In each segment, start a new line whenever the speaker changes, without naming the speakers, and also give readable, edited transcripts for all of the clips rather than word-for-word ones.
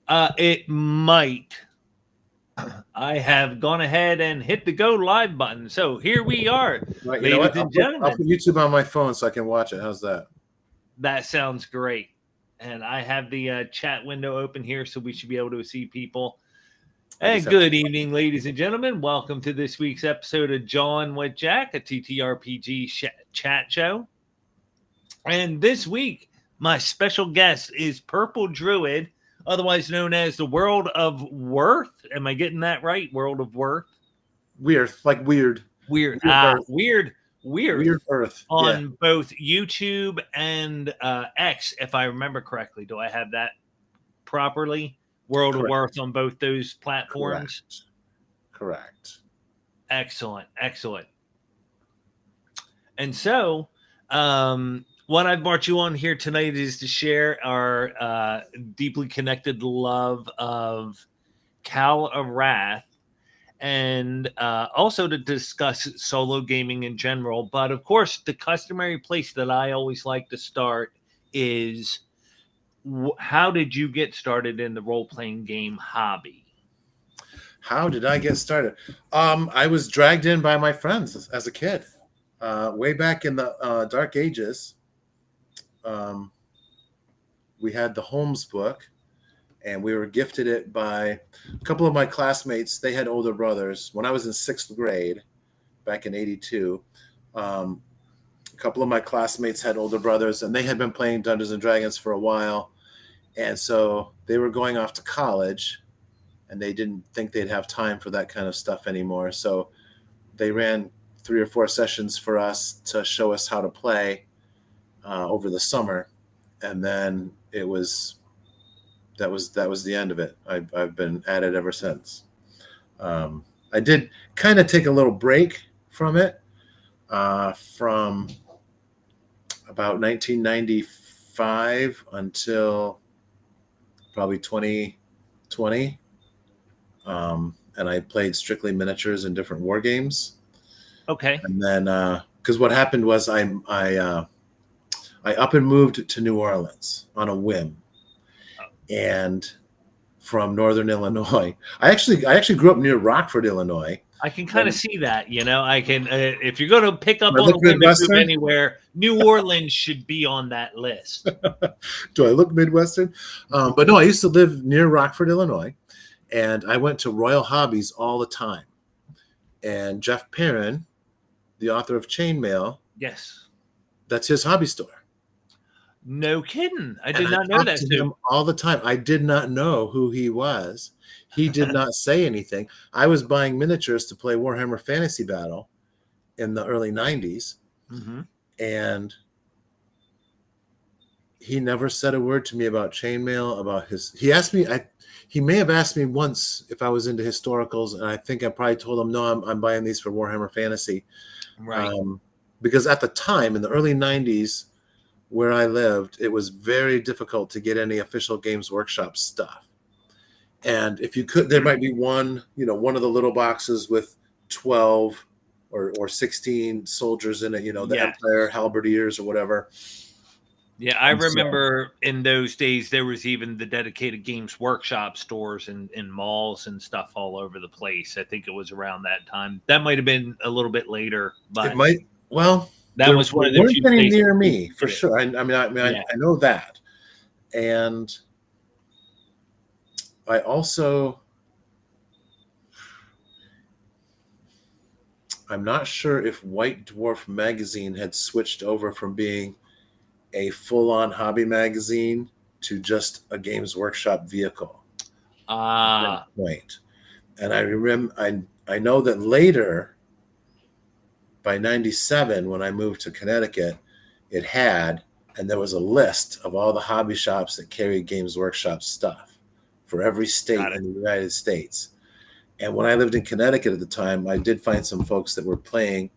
It might. I have gone ahead and hit the go live button. So here we are,
Right, you know
ladies
what?
and
I'll put
gentlemen.
YouTube on my phone so I can watch it. How's that?
That sounds great. And I have the chat window open here, so we should be able to see people. And good evening, ladies and gentlemen. Welcome to this week's episode of Jawin with Jack, a TTRPG chat show. And this week, my special guest is Purple Druid, otherwise known as the World of Worth. Am I getting that right? World of Worth?
Weird, like weird.
Weird. Weird
Earth.
On both YouTube and X, if I remember correctly. Do I have that properly? World of Worth on both those platforms?
Correct.
Excellent. And so, what I've brought you on here tonight is to share our deeply connected love of Kal-Arath, and also to discuss solo gaming in general. But of course, the customary place that I always like to start is how did you get started in the role-playing game hobby?
How did I get started? I was dragged in by my friends as a kid, way back in the dark ages. We had the Holmes book, and we were gifted it by a couple of my classmates. They had older brothers. When I was in 6th grade, back in 82, a couple of my classmates had older brothers, and they had been playing Dungeons and Dragons for a while. And so they were going off to college, and they didn't think they'd have time for that kind of stuff anymore. So they ran 3 or 4 sessions for us to show us how to play over the summer. And then that was the end of it. I've been at it ever since. I did kind of take a little break from it from about 1995 until probably 2020. And I played strictly miniatures and different war games.
Okay.
And then, because what happened was I up and moved to New Orleans on a whim, and from Northern Illinois. I actually grew up near Rockford, Illinois.
I can kind of see that, I can. If you're going to pick up on a whim and move anywhere, New Orleans should be on that list.
Do I look Midwestern? But no, I used to live near Rockford, Illinois, and I went to Royal Hobbies all the time. And Jeff Perrin, the author of Chainmail,
yes,
that's his hobby store.
No kidding. I did not know that.
To him all the time. I did not know who he was. He did not say anything. I was buying miniatures to play Warhammer Fantasy Battle in the early 90s.
Mm-hmm.
And he never said a word to me about Chainmail, about he asked me, he may have asked me once if I was into historicals, and I think I probably told him, no, I'm buying these for Warhammer Fantasy.
Right.
Because at the time, in the early 90s, where I lived, it was very difficult to get any official Games Workshop stuff. And if you could, there might be one of the little boxes with 12 or 16 soldiers in it, the Empire halberdiers or whatever.
Yeah, I remember in those days there was even the dedicated Games Workshop stores in malls and stuff all over the place. I think it was around that time. That might have been a little bit later, but
it might. Well,
that was one of the few
places near me for sure. I know that, and I also. I'm not sure if White Dwarf magazine had switched over from being a full-on hobby magazine to just a Games Workshop vehicle. At that point. And I remember, I know that later, by 97, when I moved to Connecticut, it had, and there was a list of all the hobby shops that carried Games Workshop stuff for every state in the United States. And when I lived in Connecticut at the time, I did find some folks that were playing,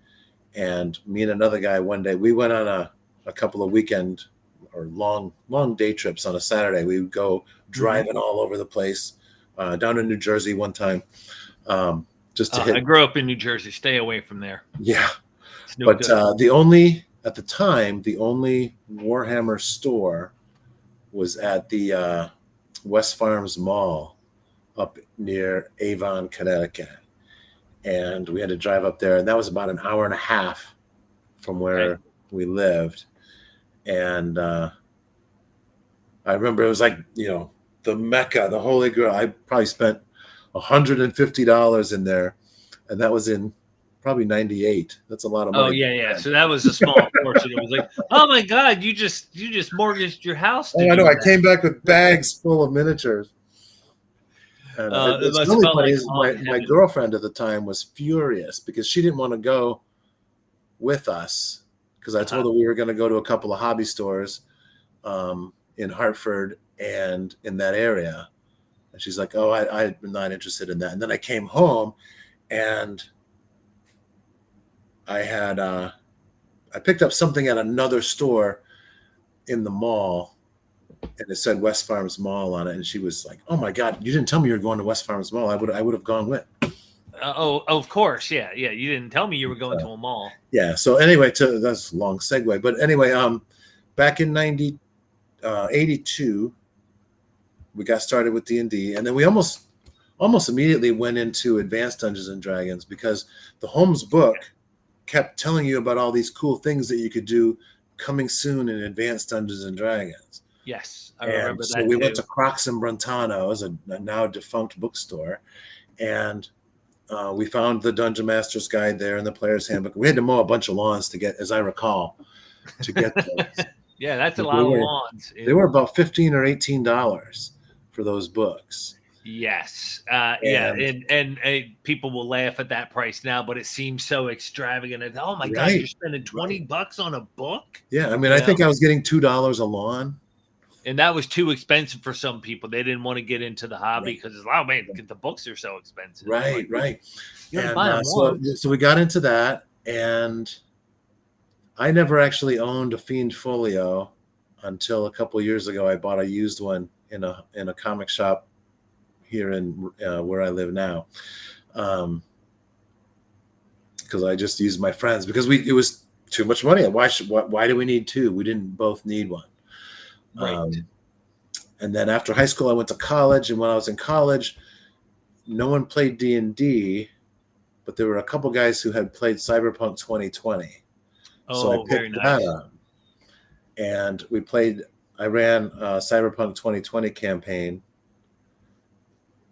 and me and another guy one day, we went on a couple of weekend or long day trips on a Saturday. We would go driving all over the place, down in New Jersey one time. Just to hit.
I grew up in New Jersey. Stay away from there.
Yeah. But the only Warhammer store was at the West Farms Mall up near Avon, Connecticut. And we had to drive up there, and that was about an hour and a half from where we lived. And I remember it was like, the Mecca, the Holy Grail. I probably spent $150 in there, and that was in probably 98. That's a lot of money.
Oh yeah. So that was a small portion. It was like, oh my God, you just mortgaged your house.
I know. I came back with bags full of miniatures. And it's really funny. My girlfriend at the time was furious because she didn't want to go with us because I told her we were going to go to a couple of hobby stores in Hartford and in that area. And she's like, oh, I'm not interested in that. And then I came home and I picked up something at another store in the mall, and it said West Farms Mall on it. And she was like, oh my God, you didn't tell me you were going to West Farms Mall. I would have gone with.
Of course. Yeah. You didn't tell me you were going to a mall.
Yeah. So anyway, that's a long segue, but anyway, back in 82, we got started with D&D, and then we almost immediately went into Advanced Dungeons and Dragons because the Holmes book kept telling you about all these cool things that you could do coming soon in Advanced Dungeons and Dragons.
Yes, I remember that.
So we went to Crocs and Brentano's, a now defunct bookstore, and we found the Dungeon Master's Guide there and the Player's Handbook. We had to mow a bunch of lawns to get, as I recall, to get those.
Yeah, that's a lot of lawns.
They were about $15 or $18 for those books.
Yes. And people will laugh at that price now, but it seems so extravagant. And, oh my God, you're spending $20 on a book?
Yeah. I mean, I think I was getting $2 a lawn.
And that was too expensive for some people. They didn't want to get into the hobby because the books are so expensive.
Right.
You gotta buy them
so we got into that, and I never actually owned a Fiend Folio until a couple of years ago. I bought a used one in a comic shop here in where I live now, because I just used my friends because it was too much money. Why do we need two? We didn't both need one.
Right.
And then after high school, I went to college, and when I was in college, no one played D&D, but there were a couple guys who had played Cyberpunk 2020. So I picked that up, and we played. I ran a Cyberpunk 2020 campaign,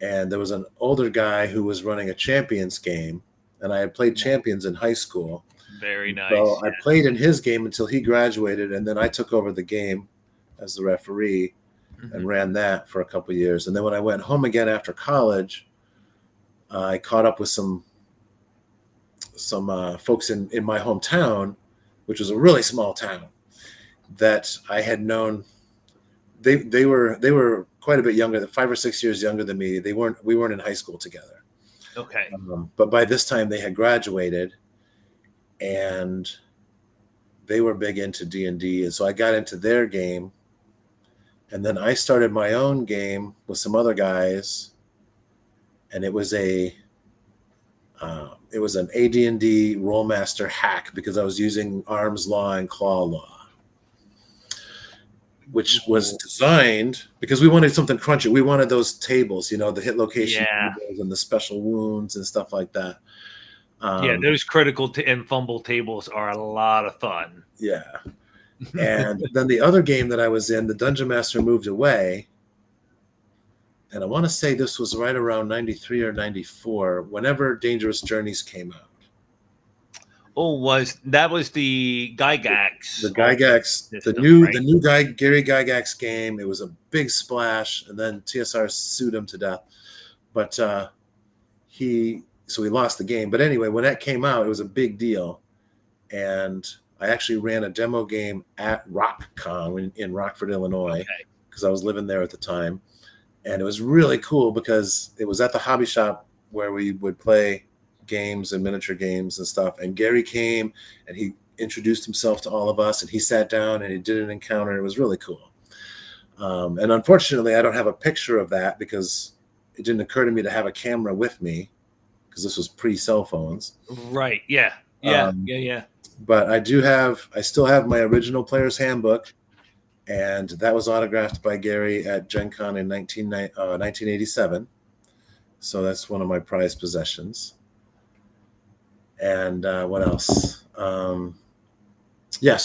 and there was an older guy who was running a Champions game, and I had played Champions in high school.
Very nice.
So I played in his game until he graduated, and then I took over the game as the referee and ran that for a couple of years. And then when I went home again after college, I caught up with some folks in my hometown, which was a really small town, that I had known. They were quite a bit younger, 5 or 6 years younger than me. We weren't in high school together.
Okay.
But by this time they had graduated, and they were big into D&D, and so I got into their game, and then I started my own game with some other guys, and it was an AD&D Rollmaster hack because I was using Arms Law and Claw Law, which was designed because we wanted something crunchy. We wanted those tables, the hit location tables and the special wounds and stuff like that.
Those critical and fumble tables are a lot of fun.
Yeah. And then the other game that I was in, the Dungeon Master moved away. And I want to say this was right around 93 or 94, whenever Dangerous Journeys came out.
That was the Gygax?
The Gygax, the new guy, Gary Gygax game. It was a big splash, and then TSR sued him to death. But so he lost the game. But anyway, when that came out, it was a big deal. And I actually ran a demo game at RockCon in Rockford, Illinois, because I was living there at the time. And it was really cool because it was at the hobby shop where we would play games and miniature games and stuff. And Gary came and he introduced himself to all of us, and he sat down and he did an encounter. It was really cool. And unfortunately, I don't have a picture of that because it didn't occur to me to have a camera with me because this was pre-cell phones.
Right. Yeah. Yeah.
But I still have my original Player's Handbook, and that was autographed by Gary at Gen Con in 1987. So that's one of my prized possessions. And what else? So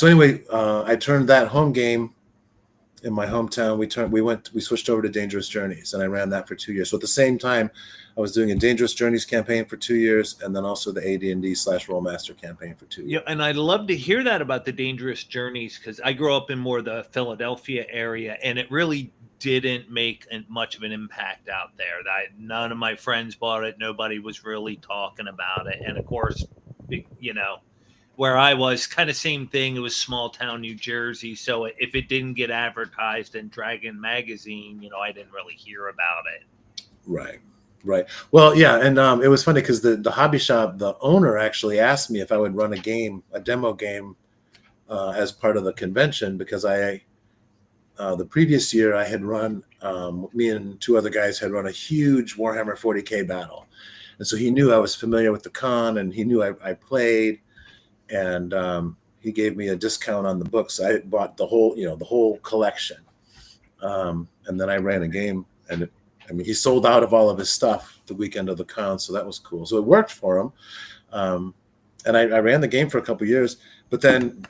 anyway, I turned that home game in my hometown. We switched over to Dangerous Journeys, and I ran that for 2 years. So at the same time, I was doing a Dangerous Journeys campaign for 2 years, and then also the AD&D/Rollmaster campaign for 2 years.
Yeah, and I'd love to hear that about the Dangerous Journeys, because I grew up in more the Philadelphia area, and it really didn't make much of an impact out there. None of my friends bought it. Nobody was really talking about it. And of course, where I was, kind of same thing. It was small town New Jersey. So if it didn't get advertised in Dragon Magazine, I didn't really hear about it.
Right. Well, yeah. And it was funny because the hobby shop, the owner actually asked me if I would run a demo game as part of the convention, because the previous year I had run, me and two other guys had run a huge Warhammer 40K battle. And so he knew I was familiar with the con, and he knew I played. And he gave me a discount on the books. I bought the whole collection, and then I ran a game, and he sold out of all of his stuff the weekend of the con, so that was cool. So it worked for him, and I ran the game for a couple of years. But then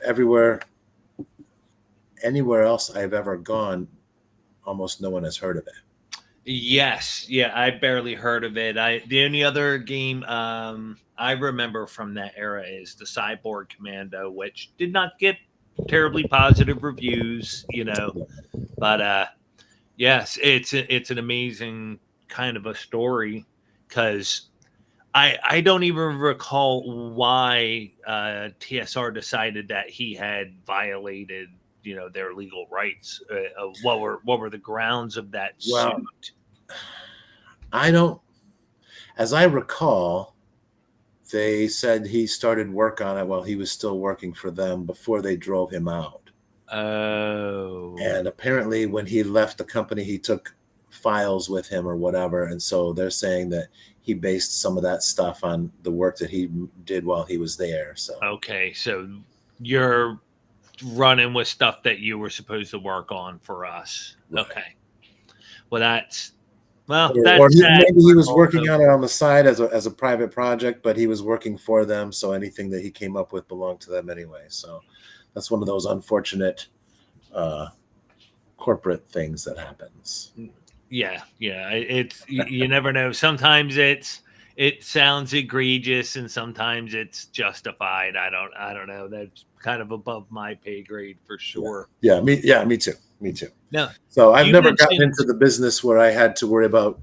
anywhere else I've ever gone, almost no one has heard of it.
Yes, yeah, I barely heard of it. The only other game I remember from that era is the Cyborg Commando, which did not get terribly positive reviews, but yes, it's an amazing kind of a story, because I don't even recall why TSR decided that he had violated their legal rights. What were the grounds of that suit?
As I recall, they said he started work on it while he was still working for them before they drove him out.
Oh.
And apparently when he left the company, he took files with him or whatever. And so they're saying that he based some of that stuff on the work that he did while he was there. So
okay, so you're running with stuff that you were supposed to work on for us. Right. Okay. Well, that's
maybe he was working on it on the side as a private project, but he was working for them, so anything that he came up with belonged to them anyway. So that's one of those unfortunate corporate things that happens.
Yeah. It's you never know. Sometimes it sounds egregious, and sometimes it's justified. I don't know. That's kind of above my pay grade for sure.
Yeah, me too.
No.
So I've never gotten into the business where I had to worry about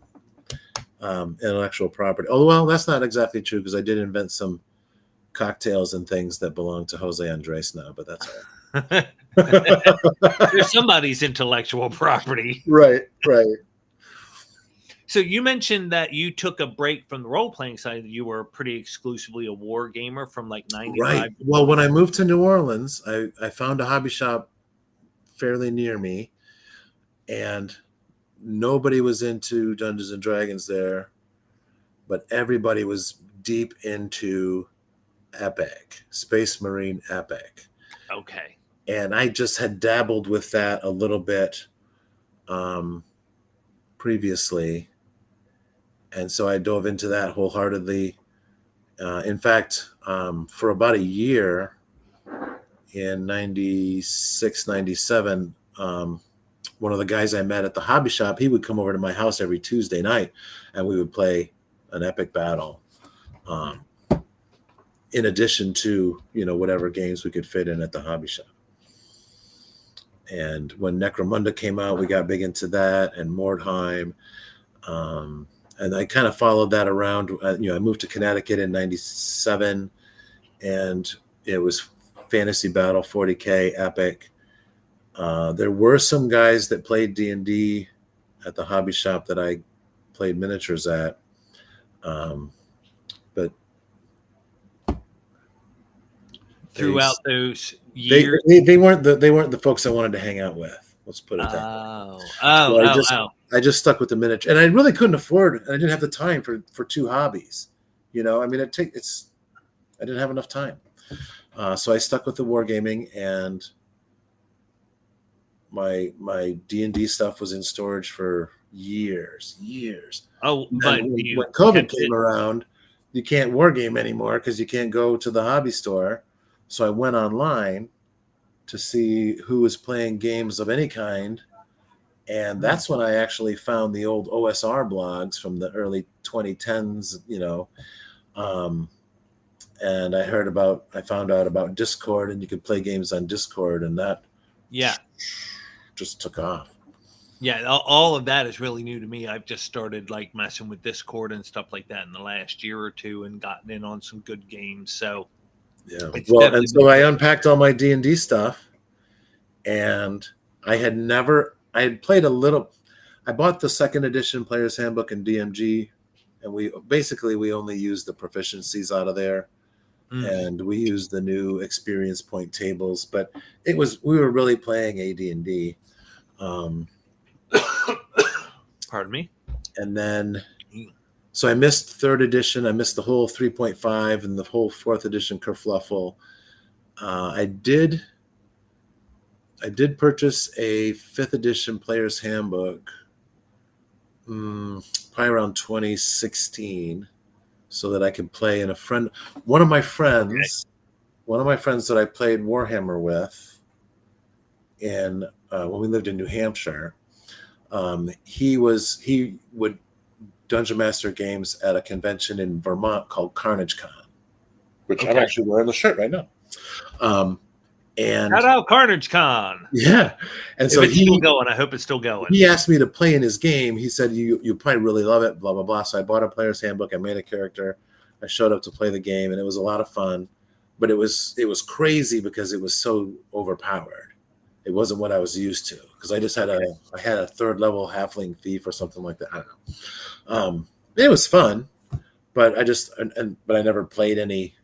intellectual property. Oh, well, that's not exactly true, because I did invent some cocktails and things that belong to Jose Andres now, but that's all right.
There's somebody's intellectual property.
Right.
So you mentioned that you took a break from the role-playing side. You were pretty exclusively a war gamer from like 95.
Right. Well, when I moved to New Orleans, I found a hobby shop fairly near me, and nobody was into Dungeons and Dragons there, but everybody was deep into Epic, Space Marine Epic.
Okay.
And I just had dabbled with that a little bit previously. And so I dove into that wholeheartedly. In fact, for about a year in 96, 97, one of the guys I met at the hobby shop, he would come over to my house every Tuesday night, and we would play an epic battle. In addition to, whatever games we could fit in at the hobby shop. And when Necromunda came out, we got big into that, and Mordheim. And I kind of followed that around. I moved to Connecticut in 97, and it was Fantasy Battle 40K Epic. There were some guys that played D&D at the hobby shop that I played miniatures at. But
throughout those years,
they weren't the folks I wanted to hang out with. Let's put it that way. I just stuck with the miniature, and I really couldn't afford. I didn't have the time for two hobbies. I didn't have enough time, so I stuck with the wargaming, and my D&D stuff was in storage for years.
Oh,
And
but
when,
you
when COVID
kept
came
it.
around, you can't war game anymore because you can't go to the hobby store. So I went online to see who was playing games of any kind. And that's when I actually found the old OSR blogs from the early 2010s, and I found out about Discord, and you could play games on Discord, and that
Yeah.
just took off.
Yeah, all of that is really new to me. I've just started like messing with Discord and stuff like that in the last year or two and gotten in on some good games. So
Yeah.
it's
Well,
definitely
and so
been
I
good.
unpacked all my D&D stuff, and I had played a little. I bought the second edition Player's Handbook and DMG, and we only used the proficiencies out of there, and we used the new experience point tables, but we were really playing AD&D.
Pardon me.
And then, so I missed third edition. I missed the whole 3.5 and the whole fourth edition kerfluffle. I did purchase a fifth edition Player's Handbook, probably around 2016, so that I could play in one of my friends that I played Warhammer with in when we lived in New Hampshire. He would Dungeon Master games at a convention in Vermont called Carnage Con, which I'm actually wearing the shirt right now. And
shout out Carnage Con.
Yeah. And
if
so
it's still going, I hope it's still going.
He asked me to play in his game. He said, you probably really love it, blah, blah, blah. So I bought a Player's Handbook. I made a character. I showed up to play the game, and it was a lot of fun. But it was crazy because it was so overpowered. It wasn't what I was used to, because I had a third level halfling thief or something like that. I don't know. It was fun, but but I never played any.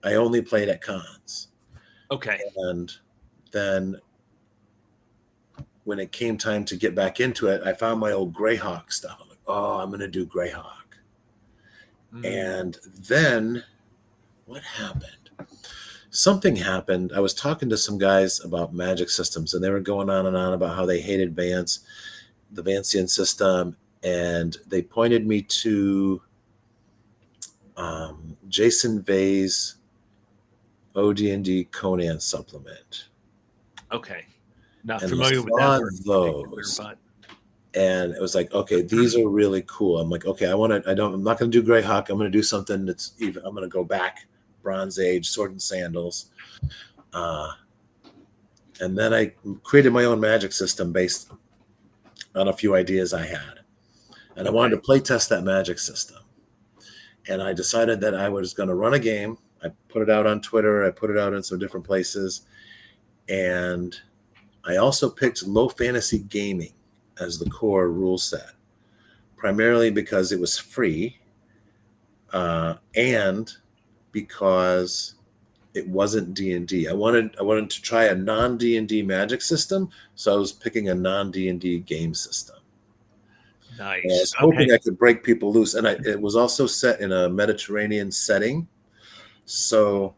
I only played at cons.
Okay.
And then when it came time to get back into it, I found my old Greyhawk stuff. I'm like, oh, I'm going to do Greyhawk. And then what happened? Something happened. I was talking to some guys about magic systems, and they were going on and on about how they hated the Vancian system, and they pointed me to Jason Vay's OD&D Conan supplement.
Okay. Not familiar with that word,
and it was like, okay, these are really cool. I'm like, okay, I'm not going to do Greyhawk. I'm going to do something that's I'm going to go back Bronze Age, sword and sandals. And then I created my own magic system based on a few ideas I had. And I wanted to play test that magic system. And I decided that I was going to run a game. I put it out on Twitter. I put it out in some different places. And I also picked low fantasy gaming as the core rule set, primarily because it was free, and because it wasn't D&D. I wanted to try a non-D&D magic system, so I was picking a non-D&D game system.
Nice.
And I was hoping I could break people loose, and it was also set in a Mediterranean setting, so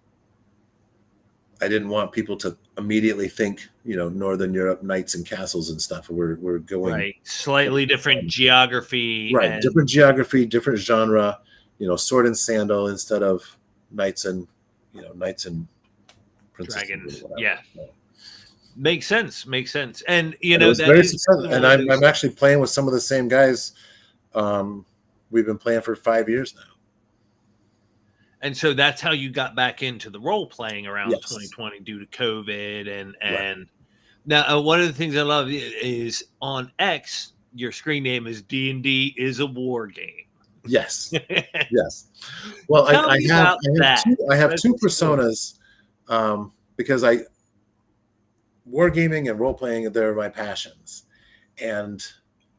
I didn't want people to immediately think, Northern Europe, knights and castles and stuff. We're going
slightly different geography,
right? Different geography, different genre. Sword and sandal instead of knights and princesses,
dragons. Yeah, makes sense. And that
is successful. And I'm actually playing with some of the same guys. We've been playing for 5 years now.
And so that's how you got back into the role playing around 2020 due to COVID. And now one of the things I love is on X, your screen name is D&D is a war game.
Yes. Yes. Well, I have two personas, because wargaming and role playing, they're my passions, and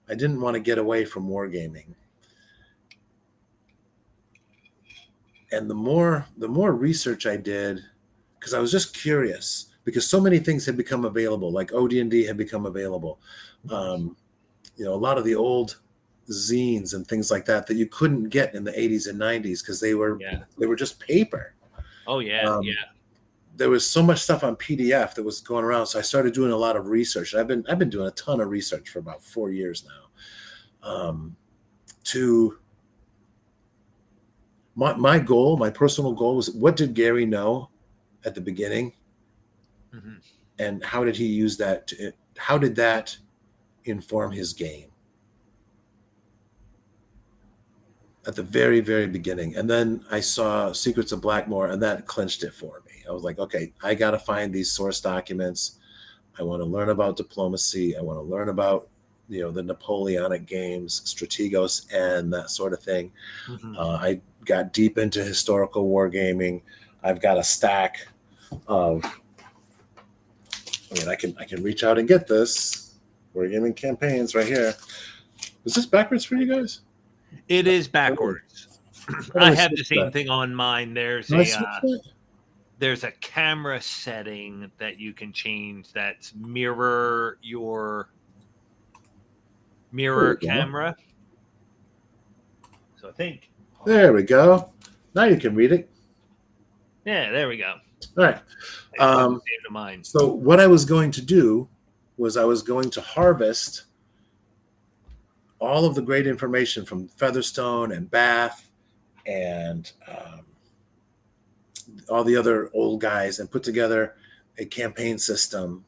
I didn't want to get away from wargaming. And the more research I did, because I was just curious, because so many things had become available, like OD&D had become available. A lot of the old zines and things like that you couldn't get in the 80s and 90s because they were just paper.
Oh yeah,
there was so much stuff on PDF that was going around, so I started doing a lot of research. I've been doing a ton of research for about 4 years now. To my goal, my personal goal was, what did Gary know at the beginning, and how did he use that? How did that inform his game at the very, very beginning? And then I saw Secrets of Blackmoor, and that clinched it for me. I was like, okay, I got to find these source documents. I want to learn about diplomacy. I want to learn about, the Napoleonic games, Strategos, and that sort of thing. I got deep into historical wargaming. I've got a stack of, I can reach out and get this wargaming campaigns right here. Is this backwards for you guys?
It is backwards. I have the same thing on mine. There's a camera setting that you can change that's mirror your camera. So I think
there we go. Now you can read it.
Yeah, there we go.
All right. So what I was going to do was I was going to harvest all of the great information from Featherstone and Bath and all the other old guys and put together a campaign system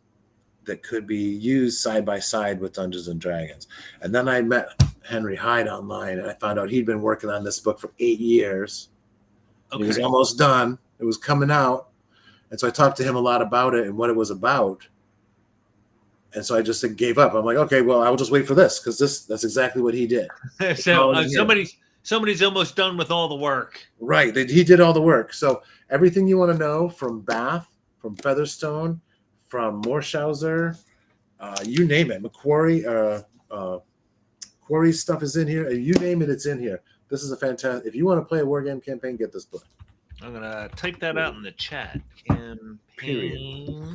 that could be used side by side with Dungeons and Dragons. And then I met Henry Hyde online, and I found out he'd been working on this book for 8 years. Okay. He was almost done. It was coming out. And so I talked to him a lot about it and what it was about. And so I just gave up. I'm like, okay, well, I will just wait for this, because that's exactly what he did.
So somebody's almost done with all the work.
Right. He did all the work. So everything you want to know from Bath, from Featherstone, from Morshauser, you name it. Macquarie, Quarry stuff is in here. You name it, it's in here. This is a fantastic. If you want to play a wargame campaign, get this book.
I'm gonna type that out in the chat. Campaigns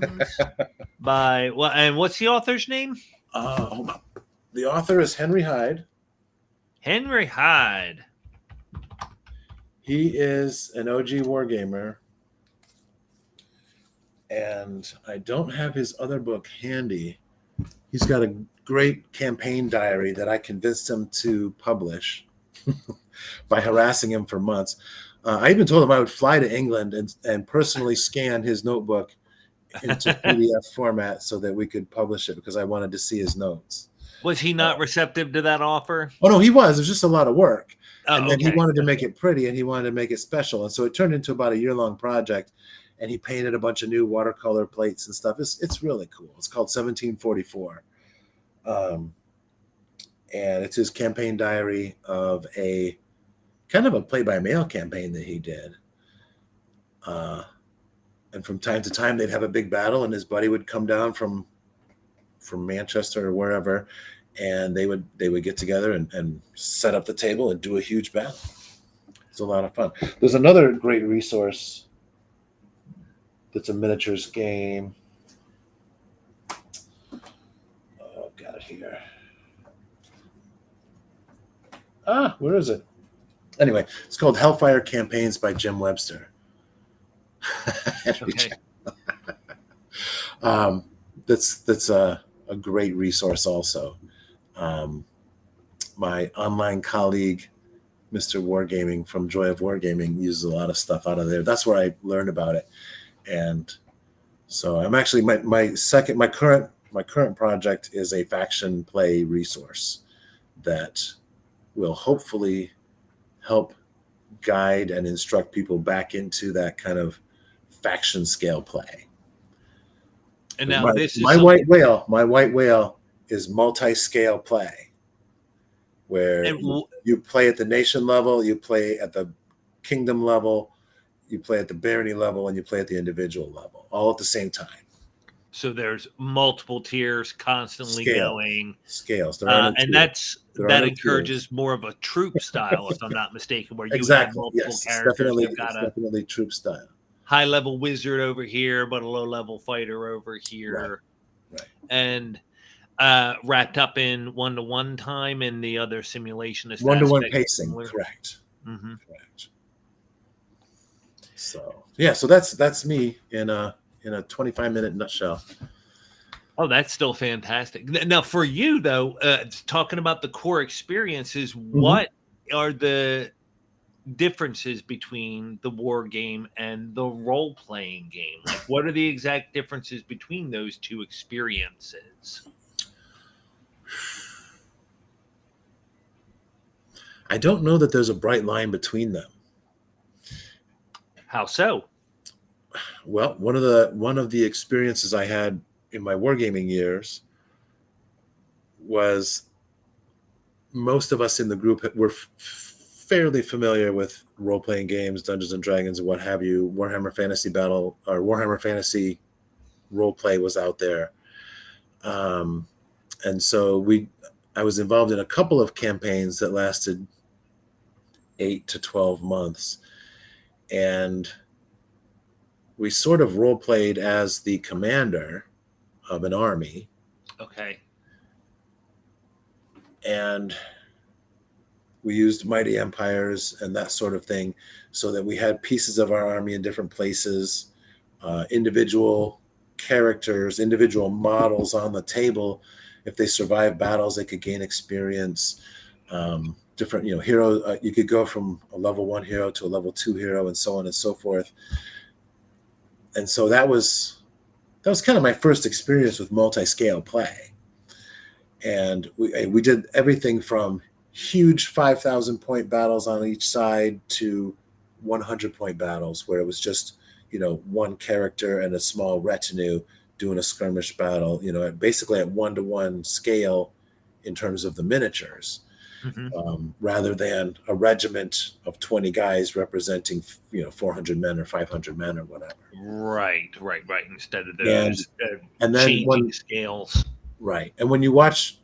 by what? And what's the author's name?
Hold on. The author is Henry Hyde.
Henry Hyde.
He is an OG wargamer. And I don't have his other book handy. He's got a great campaign diary that I convinced him to publish by harassing him for months. I even told him I would fly to England and personally scan his notebook into PDF format so that we could publish it, because I wanted to see his notes.
Was he not receptive to that offer?
Oh, no, he was. It was just a lot of work.
Oh,
and then he wanted to make it pretty, and he wanted to make it special. And so it turned into about a year-long project. And he painted a bunch of new watercolor plates and stuff. It's really cool. It's called 1744. And it's his campaign diary of a kind of a play-by-mail campaign that he did. And from time to time, they'd have a big battle, and his buddy would come down from Manchester or wherever, and they would get together and set up the table and do a huge battle. It's a lot of fun. There's another great resource that's a miniatures game. Oh, I've got it here. Where is it? Anyway, it's called Hellfire Campaigns by Jim Webster.
Okay.
That's a great resource also. My online colleague, Mr. Wargaming from Joy of Wargaming, uses a lot of stuff out of there. That's where I learned about it. And so I'm actually my current project is a faction play resource that will hopefully help guide and instruct people back into that kind of faction scale play.
And now
my white whale is multi-scale play, where you play at the nation level, you play at the kingdom level, you play at the barony level, and you play at the individual level, all at the same time.
So there's multiple tiers constantly going.
Scales.
And that encourages more of a troop style, if I'm not mistaken, where you have multiple characters.
It's definitely troop style.
High-level wizard over here, but a low-level fighter over here.
Right.
And wrapped up in one-to-one time, and the other simulation is
one-to-one pacing. Correct.
Mm-hmm.
Correct. So yeah, so that's me in a 25-minute nutshell.
Oh, that's still fantastic. Now, for you though, talking about the core experiences,
Mhm.
what are the differences between the war game and the role playing game? Like, what are the exact differences between those two experiences?
I don't know that there's a bright line between them.
How so?
Well, one of the experiences I had in my wargaming years was most of us in the group were fairly familiar with role-playing games, Dungeons and Dragons and what have you. Warhammer Fantasy Battle or Warhammer Fantasy role-play was out there. And so I was involved in a couple of campaigns that lasted 8 to 12 months. And we sort of role-played as the commander of an army.
Okay.
And we used mighty empires and that sort of thing, so that we had pieces of our army in different places, individual characters, individual models on the table. If they survived battles, they could gain experience. Different, hero. You could go from a level 1 hero to a level 2 hero, and so on and so forth. And so that was kind of my first experience with multi-scale play. And we did everything from huge 5,000 point battles on each side to 100 point battles where it was just, one character and a small retinue doing a skirmish battle, basically at 1-to-1 scale in terms of the miniatures, rather than a regiment of 20 guys representing, 400 men or 500 men or whatever.
Right. Instead of those
and then
changing scales.
Right. And when you watch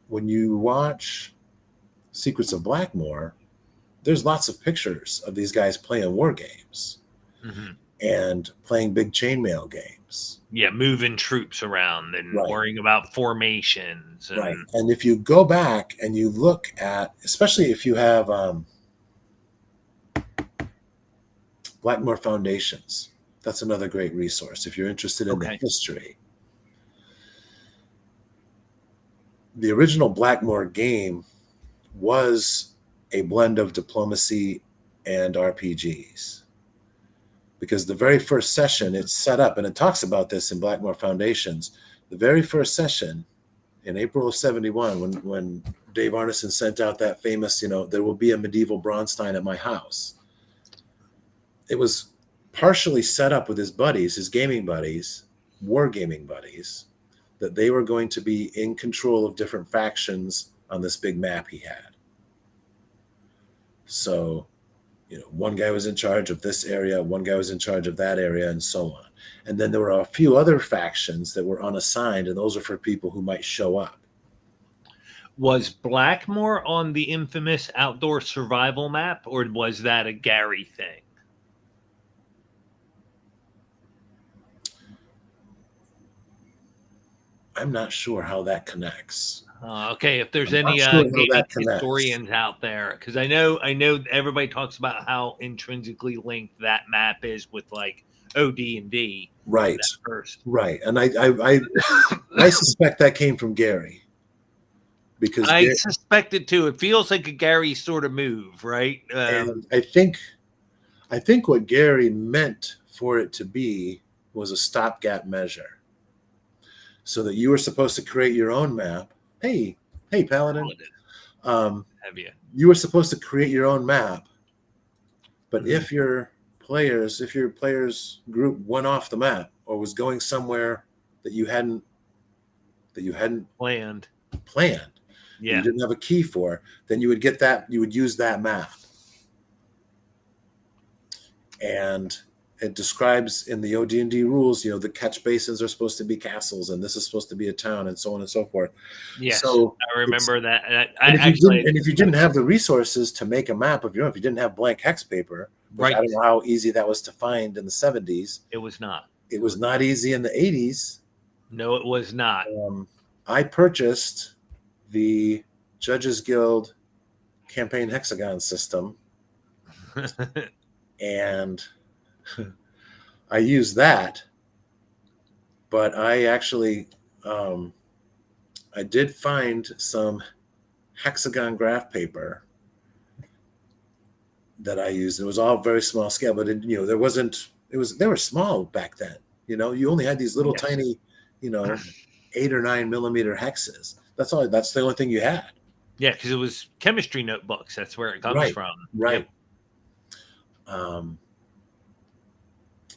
Secrets of Blackmoor, there's lots of pictures of these guys playing war games and playing big chainmail games.
Yeah, moving troops around and worrying about formations. And...
Right. And if you go back and you look at, especially if you have Blackmoor Foundations, that's another great resource if you're interested in the history. The original Blackmoor game was a blend of diplomacy and RPGs, because the very first session it's set up, and it talks about this in Blackmoor Foundations, the very first session in April of 71, when Dave Arneson sent out that famous, there will be a medieval Bronstein at my house. It was partially set up with his buddies, his gaming buddies, wargaming buddies, that they were going to be in control of different factions on this big map he had. So, one guy was in charge of this area, one guy was in charge of that area, and so on. And then there were a few other factions that were unassigned, and those are for people who might show up.
Was Blackmoor on the infamous outdoor survival map, or was that a Gary thing?
I'm not sure how that connects.
Okay, if there's any historians out there, because I know everybody talks about how intrinsically linked that map is with like OD&D.
Right. Right. And I suspect that came from Gary. Because
I suspect it too. It feels like a Gary sort of move, right?
And I think what Gary meant for it to be was a stopgap measure, so that you were supposed to create your own map. Hey, Paladin. You were supposed to create your own map, but if your players group went off the map or was going somewhere that you hadn't planned, you didn't have a key for, then you would use that map. And it describes in the OD&D rules, the catch basins are supposed to be castles, and this is supposed to be a town, and so on and so forth.
Yes, so I remember that.
If you didn't have the resources to make a map of your own, if you didn't have blank hex paper, which I don't know how easy that was to find in the 70s.
It was not.
It was not easy in the 80s.
No, it was not.
I purchased the Judges Guild campaign hexagon system. And I use that, but I actually I did find some hexagon graph paper that I used. It was all very small scale, but there wasn't. They were small back then. You only had these little tiny, 8 or 9 millimeter hexes. That's all. That's the only thing you had.
Yeah, because it was chemistry notebooks. That's where it comes from.
Right. Yep.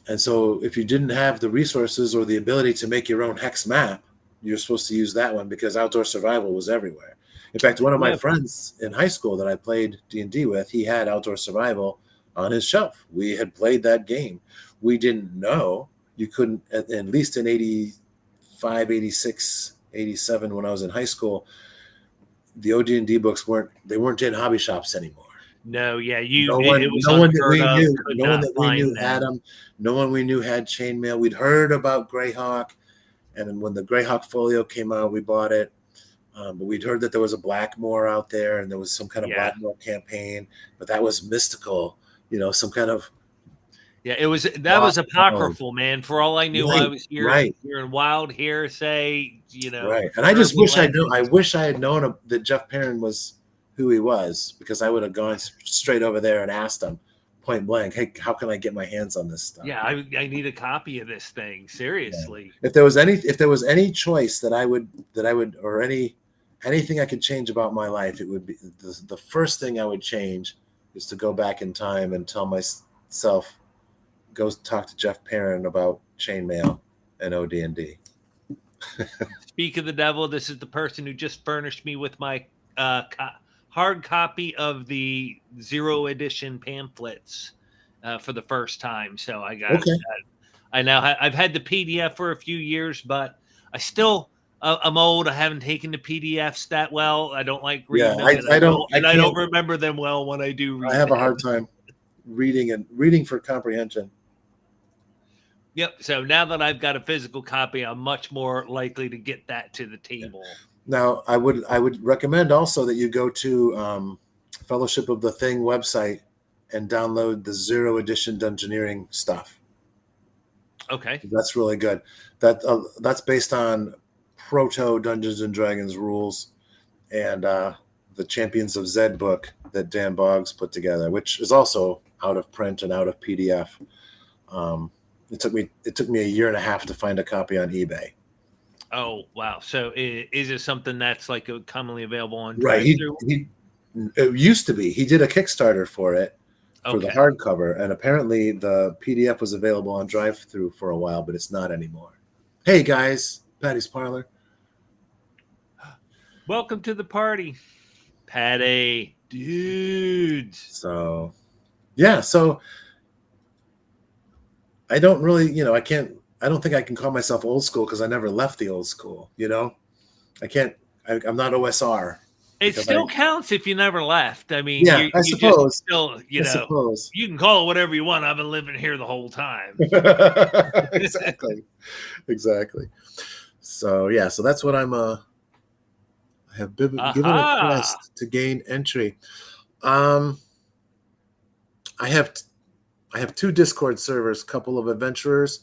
And so if you didn't have the resources or the ability to make your own hex map, you're supposed to use that one because outdoor survival was everywhere. In fact, one of my friends in high school that I played D&D with, he had outdoor survival on his shelf. We had played that game. We didn't know you couldn't, at least in 85, 86, 87, when I was in high school, the OD&D books weren't in hobby shops anymore.
No, yeah,
no one that we knew had them. No one we knew had chainmail. We'd heard about Greyhawk, and then when the Greyhawk folio came out, we bought it. But we'd heard that there was a Blackmore out there, and there was some kind of Blackmore campaign, but that was mystical. Some kind of
it was apocryphal, man. For all I knew, I was hearing wild hearsay.
Right. And I just wish I had known that Jeff Perrin was who he was, because I would have gone straight over there and asked him point blank, hey, how can I get my hands on this stuff?
Yeah, I need a copy of this thing. Seriously.
Yeah. If there was any choice that I would or anything I could change about my life, it would be the first thing I would change is to go back in time and tell myself, go talk to Jeff Perrin about chainmail and OD&D.
Speak of the devil, this is the person who just furnished me with my hard copy of the 0 edition pamphlets for the first time. So I got I've had the PDF for a few years, but I still I'm old. I haven't taken the PDFs that well. I don't like reading them. I don't remember them well when I do read.
I have a hard time reading for comprehension.
Yep. So now that I've got a physical copy, I'm much more likely to get that to the table.
Now, I would recommend also that you go to Fellowship of the Thing website and download the 0 edition Dungeoneering stuff.
Okay.
That's really good. That's based on proto Dungeons and Dragons rules and the Champions of Zed book that Dan Boggs put together, which is also out of print and out of PDF. It took me a year and a half to find a copy on eBay.
Oh, wow. So is it something that's like commonly available on
Right. It used to be. He did a Kickstarter for it for the hardcover, and apparently the PDF was available on drive-thru for a while, but it's not anymore. Hey, guys. Patty's Parlor.
Welcome to the party, Patty. Dudes.
So, yeah. So I don't really, I don't think I can call myself old school because I never left the old school. I'm not OSR.
It still counts if you never left. I mean,
I suppose.
Still, you can call it whatever you want. I've been living here the whole time.
Exactly. So so that's what I have given a quest to gain entry. I have 2 Discord servers, couple of adventurers.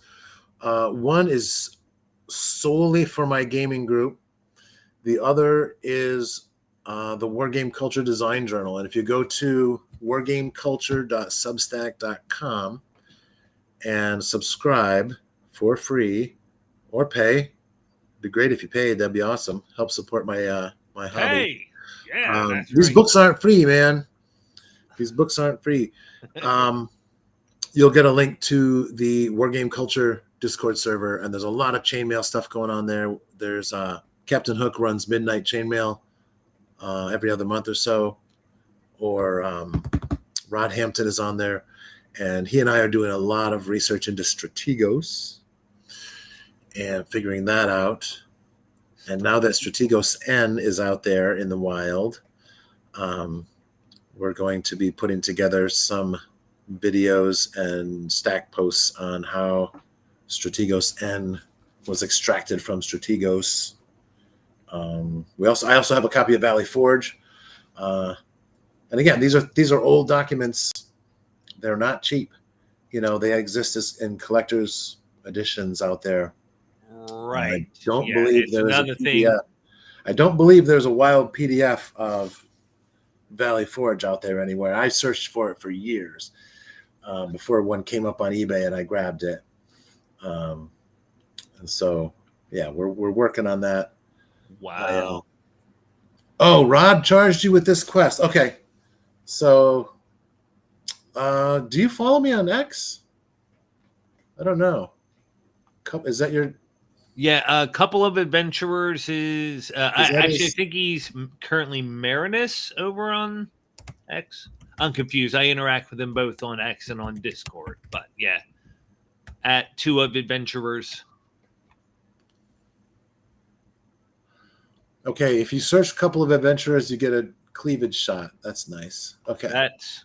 One is solely for my gaming group. The other is the Wargame Culture Design Journal. And if you go to wargameculture.substack.com and subscribe for free or pay, it'd be great if you paid. That'd be awesome. Help support my my hobby.
Hey,
these books aren't free, man. These books aren't free. You'll get a link to the Wargame Culture Discord server, and there's a lot of chainmail stuff going on there. There's Captain Hook runs Midnight Chainmail every other month or so, or Rod Hampton is on there, and he and I are doing a lot of research into Strategos and figuring that out. And now that Strategos N is out there in the wild, we're going to be putting together some videos and stack posts on how Strategos N was extracted from Strategos. I also have a copy of Valley Forge, and again, these are old documents. They're not cheap. they exist as in collector's editions out there.
Right.
I don't
Yeah,
believe
it's
there is a
another
PDF.
thing.
I don't believe there's a wild PDF of Valley Forge out there anywhere. I searched for it for years before one came up on eBay, and I grabbed it. And so, yeah, we're working on that.
Wow.
Rod charged you with this quest. Okay, so do you follow me on X? I don't know. Is that your?
Yeah, a couple of adventurers is. I think he's currently Marinus over on X. I'm confused. I interact with them both on X and on Discord, but yeah, at two of adventurers.
Okay, if you search a couple of adventurers, you get a cleavage shot. That's nice. Okay,
That's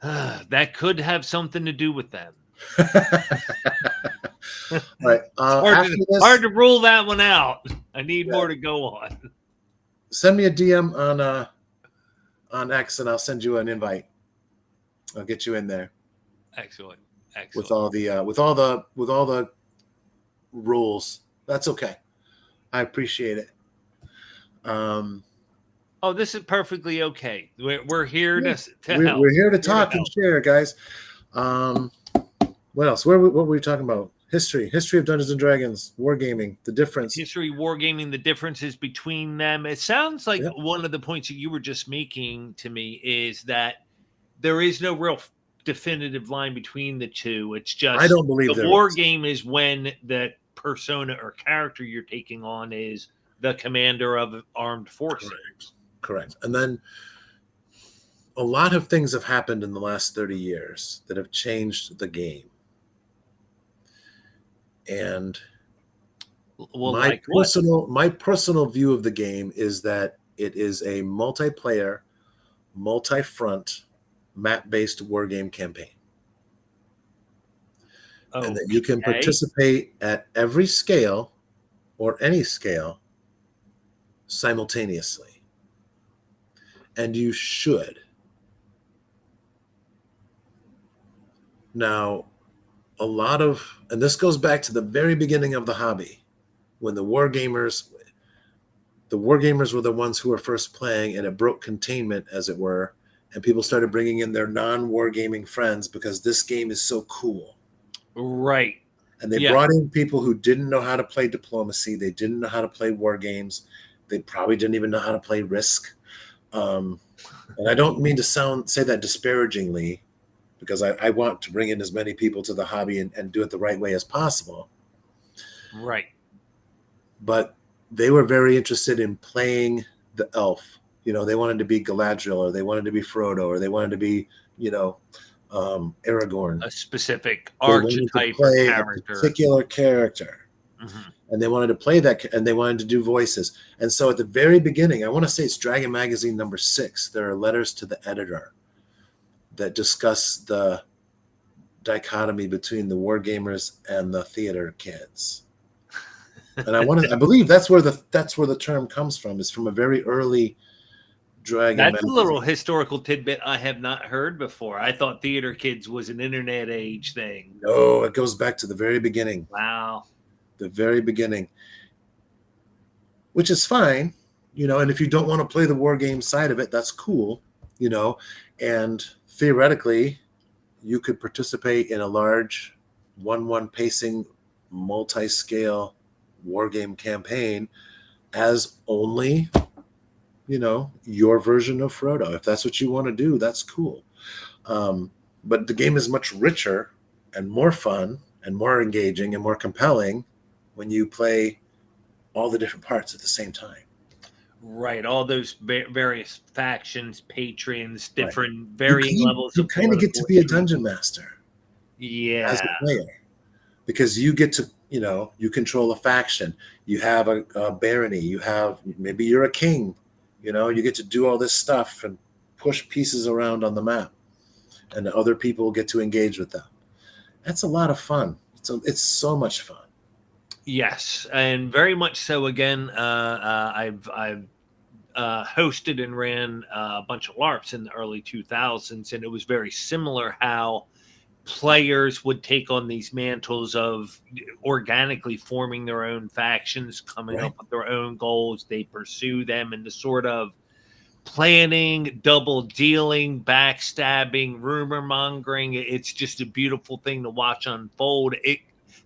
that could have something to do with them.
All right.
Hard to rule that one out. I need more to go on.
Send me a DM on X, and I'll send you an invite. I'll get you in there.
Excellent.
With all the rules. That's okay. I appreciate it.
This is perfectly okay. We're here to
help. We're here to talk and share, guys. What else? What were we talking about? History of Dungeons and Dragons, wargaming, the difference.
Wargaming, the differences between them. It sounds like one of the points that you were just making to me is that there is no real definitive line between the two. It's just
I don't believe
the war game is when the persona or character you're taking on is the commander of armed forces.
Correct. And then a lot of things have happened in the last 30 years that have changed the game. And my personal view of the game is that it is a multiplayer, multi-front, map-based war game campaign. And that you can participate at every scale or any scale simultaneously. And you should. Now, and this goes back to the very beginning of the hobby, when the wargamers were the ones who were first playing, and it broke containment, as it were, and people started bringing in their non-wargaming friends because this game is so cool.
Right.
And they brought in people who didn't know how to play diplomacy. They didn't know how to play war games. They probably didn't even know how to play Risk. And I don't mean to say that disparagingly, because I want to bring in as many people to the hobby and do it the right way as possible.
Right.
But they were very interested in playing the elf. They wanted to be Galadriel, or they wanted to be Frodo, or they wanted to be, Aragorn.
A specific archetype or character.
A particular character. Mm-hmm. And they wanted to play that, and they wanted to do voices. And so at the very beginning, I want to say it's Dragon Magazine number 6, there are letters to the editor that discuss the dichotomy between the wargamers and the theater kids. And I believe that's where the term comes from. It's from a very early Dragon
That's
magazine.
A little historical tidbit I have not heard before. I thought theater kids was an internet age thing.
No, it goes back to the very beginning.
Wow.
The very beginning. Which is fine, and if you don't want to play the war game side of it, that's cool, and theoretically you could participate in a large 1-1 pacing multi-scale war game campaign as only your version of Frodo. If that's what you want to do, that's cool. But the game is much richer and more fun and more engaging and more compelling when you play all the different parts at the same time.
Right, all those various factions, patrons, different varying levels.
You kind of get to be a dungeon master,
as
a player, because you get to, you control a faction. You have a barony. Maybe you're a king. You get to do all this stuff and push pieces around on the map, and other people get to engage with them. That's a lot of fun. It's so much fun.
Yes, and very much so. Again, I've hosted and ran a bunch of LARPs in the early 2000s, and it was very similar how players would take on these mantles of organically forming their own factions, coming
Right.
up with their own goals. They pursue them, and the sort of planning, double dealing, backstabbing, rumor mongering. It's just a beautiful thing to watch unfold.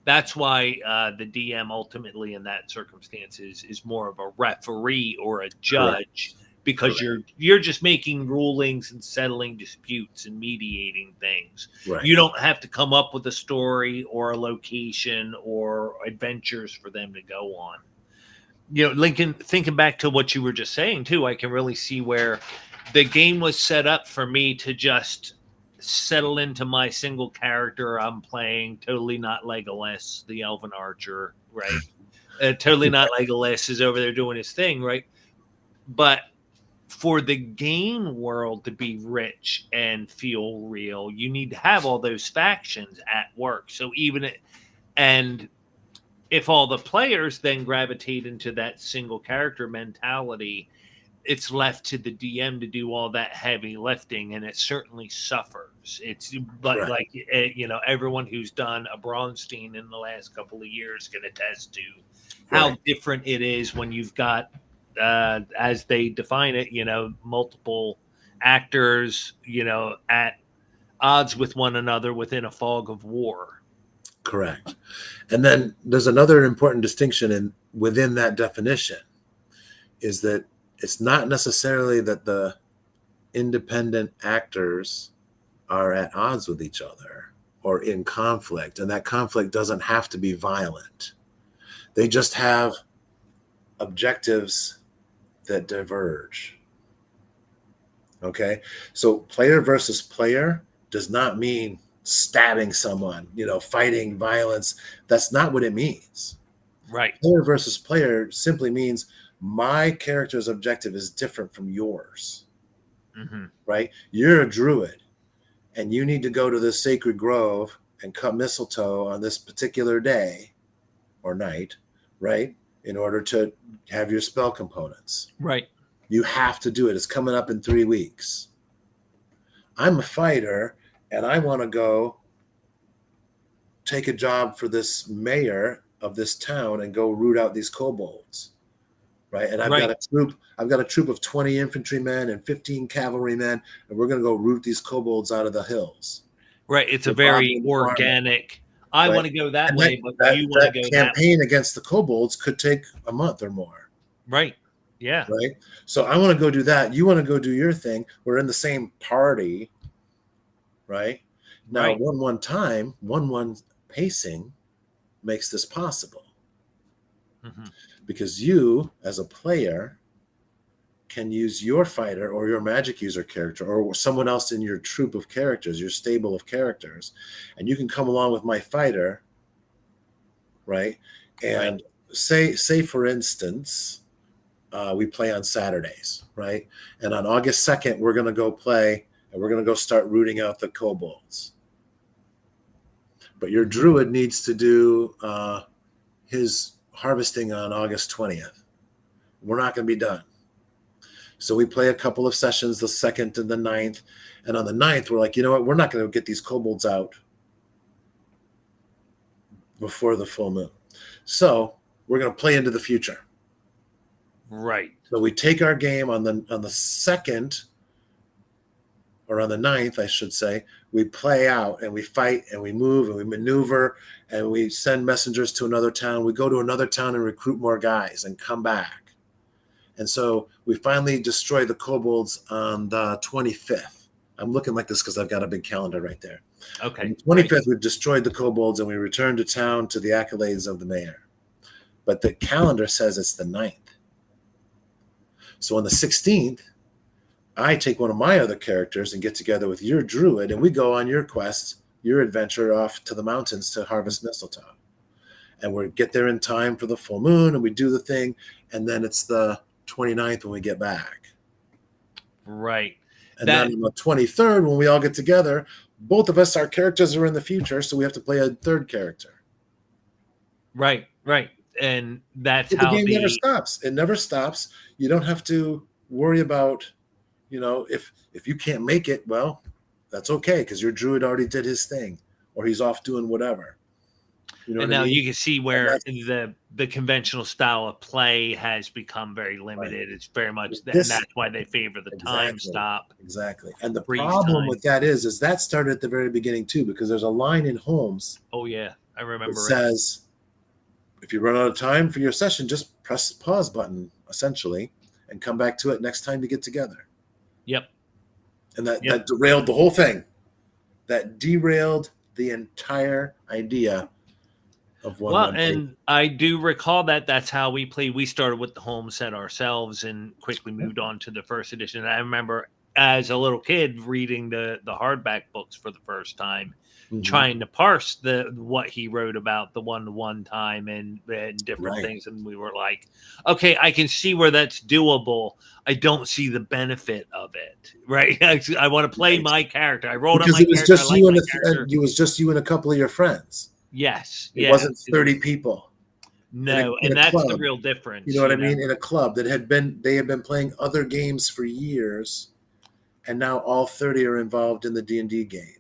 That's why the DM ultimately in that circumstance is more of a referee or a judge, because you're just making rulings and settling disputes and mediating things.
Right.
You don't have to come up with a story or a location or adventures for them to go on. Lincoln, thinking back to what you were just saying too, I can really see where the game was set up for me to just settle into my single character I'm playing, totally not Legolas, the elven archer, right? Totally not Legolas is over there doing his thing, right? But for the game world to be rich and feel real, you need to have all those factions at work. So and if all the players then gravitate into that single character mentality, it's left to the DM to do all that heavy lifting, and it certainly suffers. Like everyone who's done a Braunstein in the last couple of years can attest to how different it is when you've got, as they define it, multiple actors, at odds with one another within a fog of war.
Correct. And then there's another important distinction within that definition, is that it's not necessarily that the independent actors are at odds with each other or in conflict, and that conflict doesn't have to be violent. They just have objectives that diverge. Okay? So player versus player does not mean stabbing someone, fighting violence. That's not what it means.
Right.
Player versus player simply means my character's objective is different from yours.
Mm-hmm.
Right? You're a druid, and you need to go to this sacred grove and cut mistletoe on this particular day or night, right? In order to have your spell components.
Right.
You have to do it. It's coming up in 3 weeks. I'm a fighter, and I want to go take a job for this mayor of this town and go root out these kobolds, right? And I've got a troop of 20 infantrymen and 15 cavalrymen, and we're going to go root these kobolds out of the hills.
Right. It's a very organic. I want to go that way, but you want to go that way.
Campaign against the kobolds could take a month or more.
Right. Yeah.
Right. So I want to go do that. You want to go do your thing. We're in the same party. Right. Now, 1-1 time, 1-1 pacing makes this possible.
Mm-hmm.
Because you, as a player, can use your fighter or your magic user character or someone else in your troop of characters, your stable of characters, and you can come along with my fighter, right? And say for instance, we play on Saturdays, right? And on August 2nd, we're going to go play, and we're going to go start rooting out the kobolds. But your druid needs to do his harvesting on August 20th. We're not going to be done. So we play a couple of sessions, the 2nd and the 9th. And on the 9th, we're like, you know what? We're not going to get these kobolds out before the full moon. So we're going to play into the future.
Right.
So we take our game on the 2nd, or on the 9th, I should say. We play out and we fight and we move and we maneuver and we send messengers to another town. We go to another town and recruit more guys and come back. And so we finally destroy the kobolds on the 25th. I'm looking like this because I've got a big calendar right there.
Okay.
On the 25th, we've destroyed the kobolds and we return to town to the accolades of the mayor. But the calendar says it's the 9th. So on the 16th, I take one of my other characters and get together with your druid, and we go on your quest, your adventure off to the mountains to harvest mistletoe. And we get there in time for the full moon, and we do the thing, and then it's the 29th when we get back.
Right.
And then on the 23rd, when we all get together, both of us, our characters are in the future, so we have to play a third character.
Right. And that's
but
how
the game never stops. It never stops. You don't have to worry about, if you can't make it, well, that's okay, because your druid already did his thing. or he's off doing whatever. You know
And
what I
now
mean?
you can see where the conventional style of play has become very limited.
Right.
It's very much, and
This
that's why they favor the time stop,
exactly. And the
freeze
problem
time.
with that is that started at the very beginning too, because there's a line in Holmes
Oh yeah, I
that
remember it.
says, if you run out of time for your session, just press the pause button, essentially, and come back to it next time you get together.
Yep.
And that derailed the whole thing. That derailed the entire idea of
Well,
1-1
and I do recall that that's how we played. We started with the home set ourselves and quickly moved on to the first edition. And I remember as a little kid reading the hardback books for the first time, trying to parse what he wrote about the 1-to-1 time and different things. And we were like, okay, I can see where that's doable. I don't see the benefit of it. Right. I want to play my character. I rolled up my
it was
character.
just you and it was just you and a couple of your friends.
Yes.
It wasn't 30 people.
No,
in
and that's
club.
the real difference.
You know what I mean? In a club they had been playing other games for years, and now all 30 are involved in the D&D game.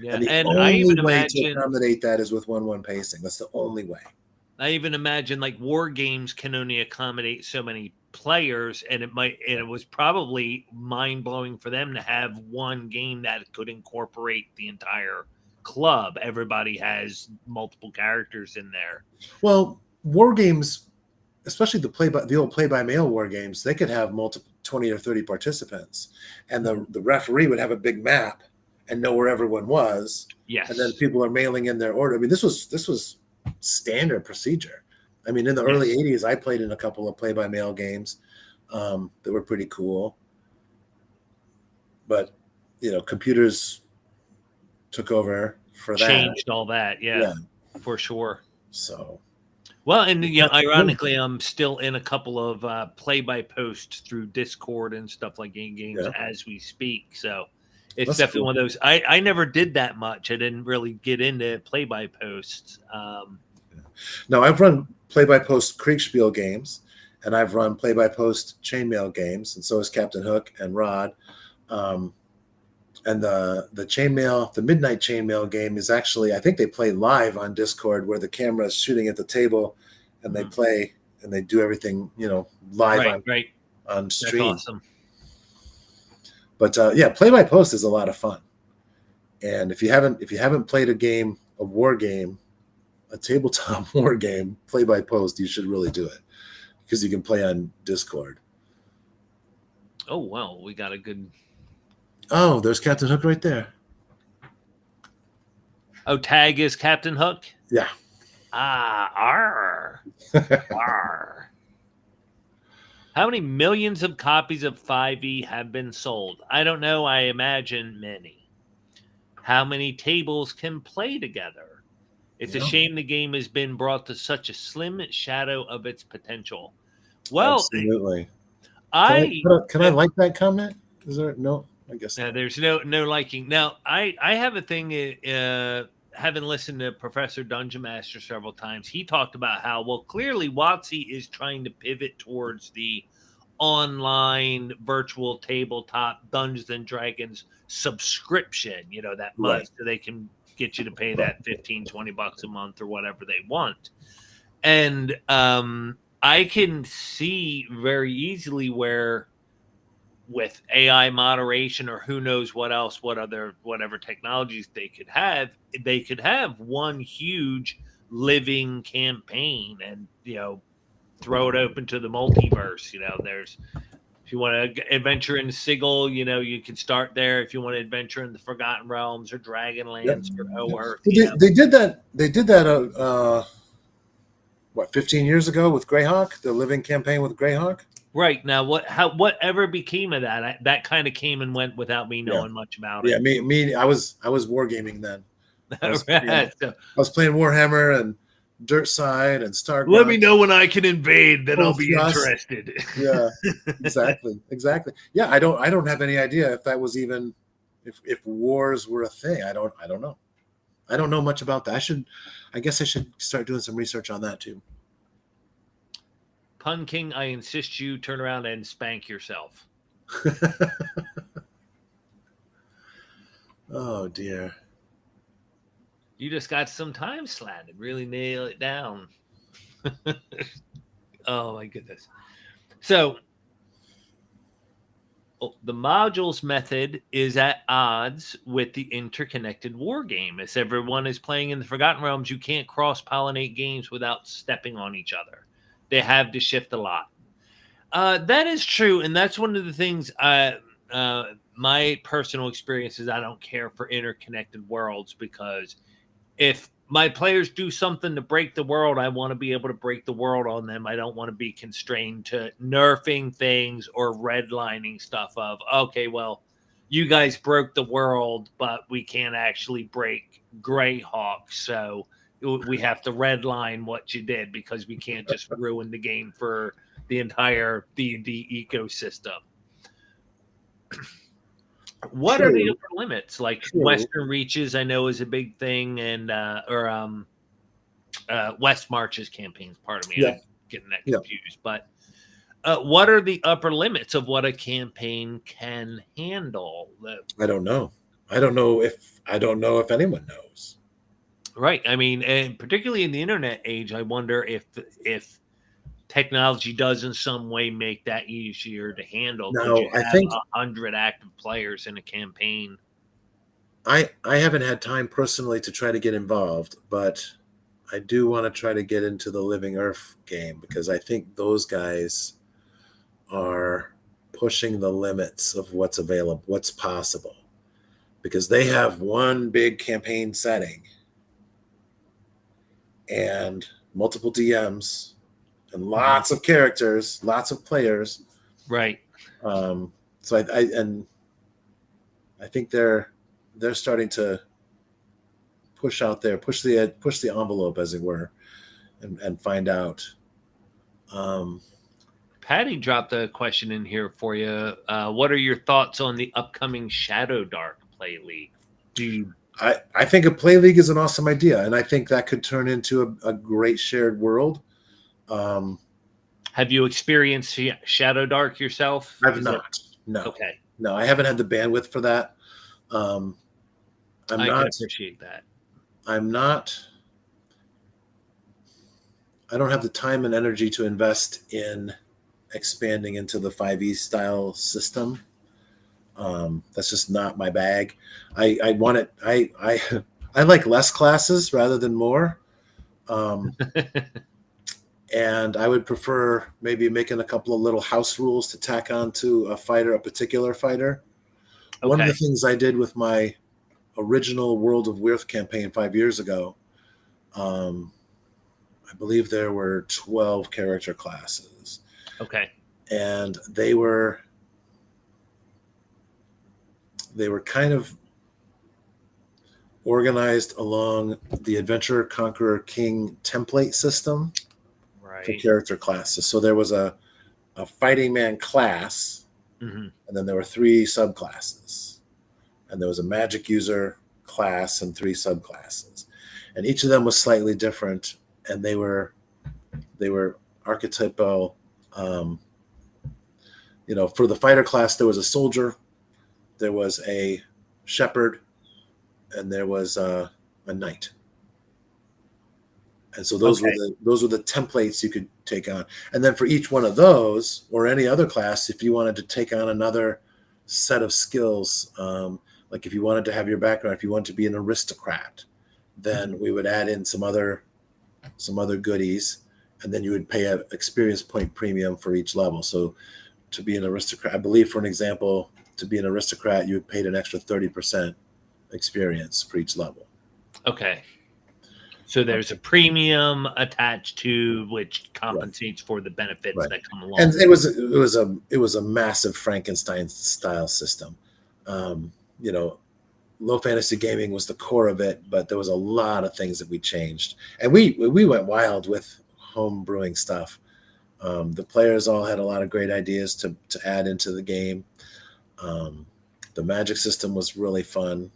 Yeah,
and the
and
only
I even
way
imagine
to accommodate that is with 1-1 pacing. That's the only way.
I even imagine like war games can only accommodate so many players, and it was probably mind blowing for them to have one game that could incorporate the entire club. Everybody has multiple characters in there.
Well, war games, especially the old play-by-mail war games, they could have multiple 20 or 30 participants, and the referee would have a big map and know where everyone was.
Yes,
and then people are mailing in their order. I mean, this was standard procedure. I mean, in the early 80s, I played in a couple of play-by-mail games that were pretty cool. But, computers took over for that.
Changed all that, yeah, for sure.
So,
well, and ironically, I'm still in a couple of play-by-posts through Discord and stuff like games as we speak. So it's definitely one of those. I never did that much. I didn't really get into play-by-posts.
No, I've run play-by-post Kriegspiel games, and I've run play-by-post chainmail games, and so has Captain Hook and Rod. And the chainmail, the midnight chainmail game is actually, I think they play live on Discord, where the camera is shooting at the table, and they play and they do everything, live on stream.
That's awesome.
But play-by-post is a lot of fun. And if you haven't played a war game, a tabletop war game, play-by-post, you should really do it, because you can play on Discord.
Oh, well, we got a good.
Oh, there's Captain Hook right there.
Oh, tag is Captain Hook?
Yeah.
Arr. Arr. How many millions of copies of 5e have been sold? I don't know. I imagine many. How many tables can play together? It's a shame the game has been brought to such a slim shadow of its potential. Well,
absolutely. Can I like that comment? Is there no? I guess
no. There's no liking. Now, I have a thing. Having listened to Professor Dungeon Master several times, he talked about how clearly WotC is trying to pivot towards the online virtual tabletop Dungeons and Dragons subscription. That month, so they can get you to pay that $15-$20 a month or whatever they want. And I can see very easily where, with AI moderation or who knows what else, whatever technologies they could have one huge living campaign and, throw it open to the multiverse. There's, if you want to adventure in Sigil, you can start there. If you want to adventure in the Forgotten Realms or Dragonlance or O-Earth.
They did that. 15 years ago with Greyhawk, the living campaign with Greyhawk.
Right. Now, whatever became of that? That kind of came and went without me knowing much about it.
Yeah, me. I was wargaming then. I was playing Warhammer and Dirtside and Star.
Let me know when I can invade, then I'll be interested.
Yeah, exactly. Yeah, I don't have any idea if that was even if wars were a thing. I don't know. I don't know much about that. I guess I should start doing some research on that too.
Pun King, I insist you turn around and spank yourself.
Oh dear.
You just got some time slatted. Really nail it down. Oh my goodness. So the modules method is at odds with the interconnected war game. As everyone is playing in the Forgotten Realms, you can't cross-pollinate games without stepping on each other. They have to shift a lot. That is true, and that's one of the things my personal experience is I don't care for interconnected worlds, because if my players do something to break the world, I want to be able to break the world on them. I don't want to be constrained to nerfing things or redlining stuff of, okay, well, you guys broke the world, but we can't actually break Greyhawk, so we have to redline what you did because we can't just ruin the game for the entire D&D ecosystem. What are the upper limits? Like Western Reaches, I know, is a big thing, and West March's campaigns. Pardon me, I'm getting that confused. But what are the upper limits of what a campaign can handle?
I don't know. I don't know if anyone knows.
Right. I mean, and particularly in the internet age, I wonder if technology does in some way make that easier to handle.
No, I think
100 active players in a campaign.
I haven't had time personally to try to get involved, but I do want to try to get into the Living Earth game, because I think those guys are pushing the limits of what's available, what's possible, because they have one big campaign setting and multiple DMs and lots of characters, lots of players.
Right.
So I think they're starting to push out there, push the envelope, as it were, and find out.
Patty dropped a question in here for you. What are your thoughts on the upcoming Shadow Dark Play League?
I think a Play League is an awesome idea, and I think that could turn into a great shared world.
Have you experienced Shadow Dark yourself?
I've not. No.
Okay.
No, I haven't had the bandwidth for that.
I can appreciate that.
I don't have the time and energy to invest in expanding into the 5e style system. That's just not my bag. I want it. I like less classes rather than more. And I would prefer maybe making a couple of little house rules to tack on to a particular fighter. Okay. One of the things I did with my original World of Weirth campaign 5 years ago, I believe there were 12 character classes.
Okay.
And they were kind of organized along the Adventurer, Conqueror, King template system. For character classes. So there was a fighting man class, and then there were 3 subclasses, and there was a magic user class and 3 subclasses, and each of them was slightly different, and they were archetypal. For the fighter class, there was a soldier, there was a shepherd, and there was a knight. And so those were the templates you could take on. And then for each one of those, or any other class, if you wanted to take on another set of skills, like if you wanted to have your background, if you wanted to be an aristocrat, then we would add in some other goodies, and then you would pay an experience point premium for each level. So to be an aristocrat, I believe, for an example, to be an aristocrat, you would pay an extra 30% experience for each level.
Okay. So there's a premium attached to which compensates for the benefits that come along.
And it was a massive Frankenstein style system. Low fantasy gaming was the core of it, but there was a lot of things that we changed, and we went wild with home brewing stuff. The players all had a lot of great ideas to add into the game. The magic system was really fun.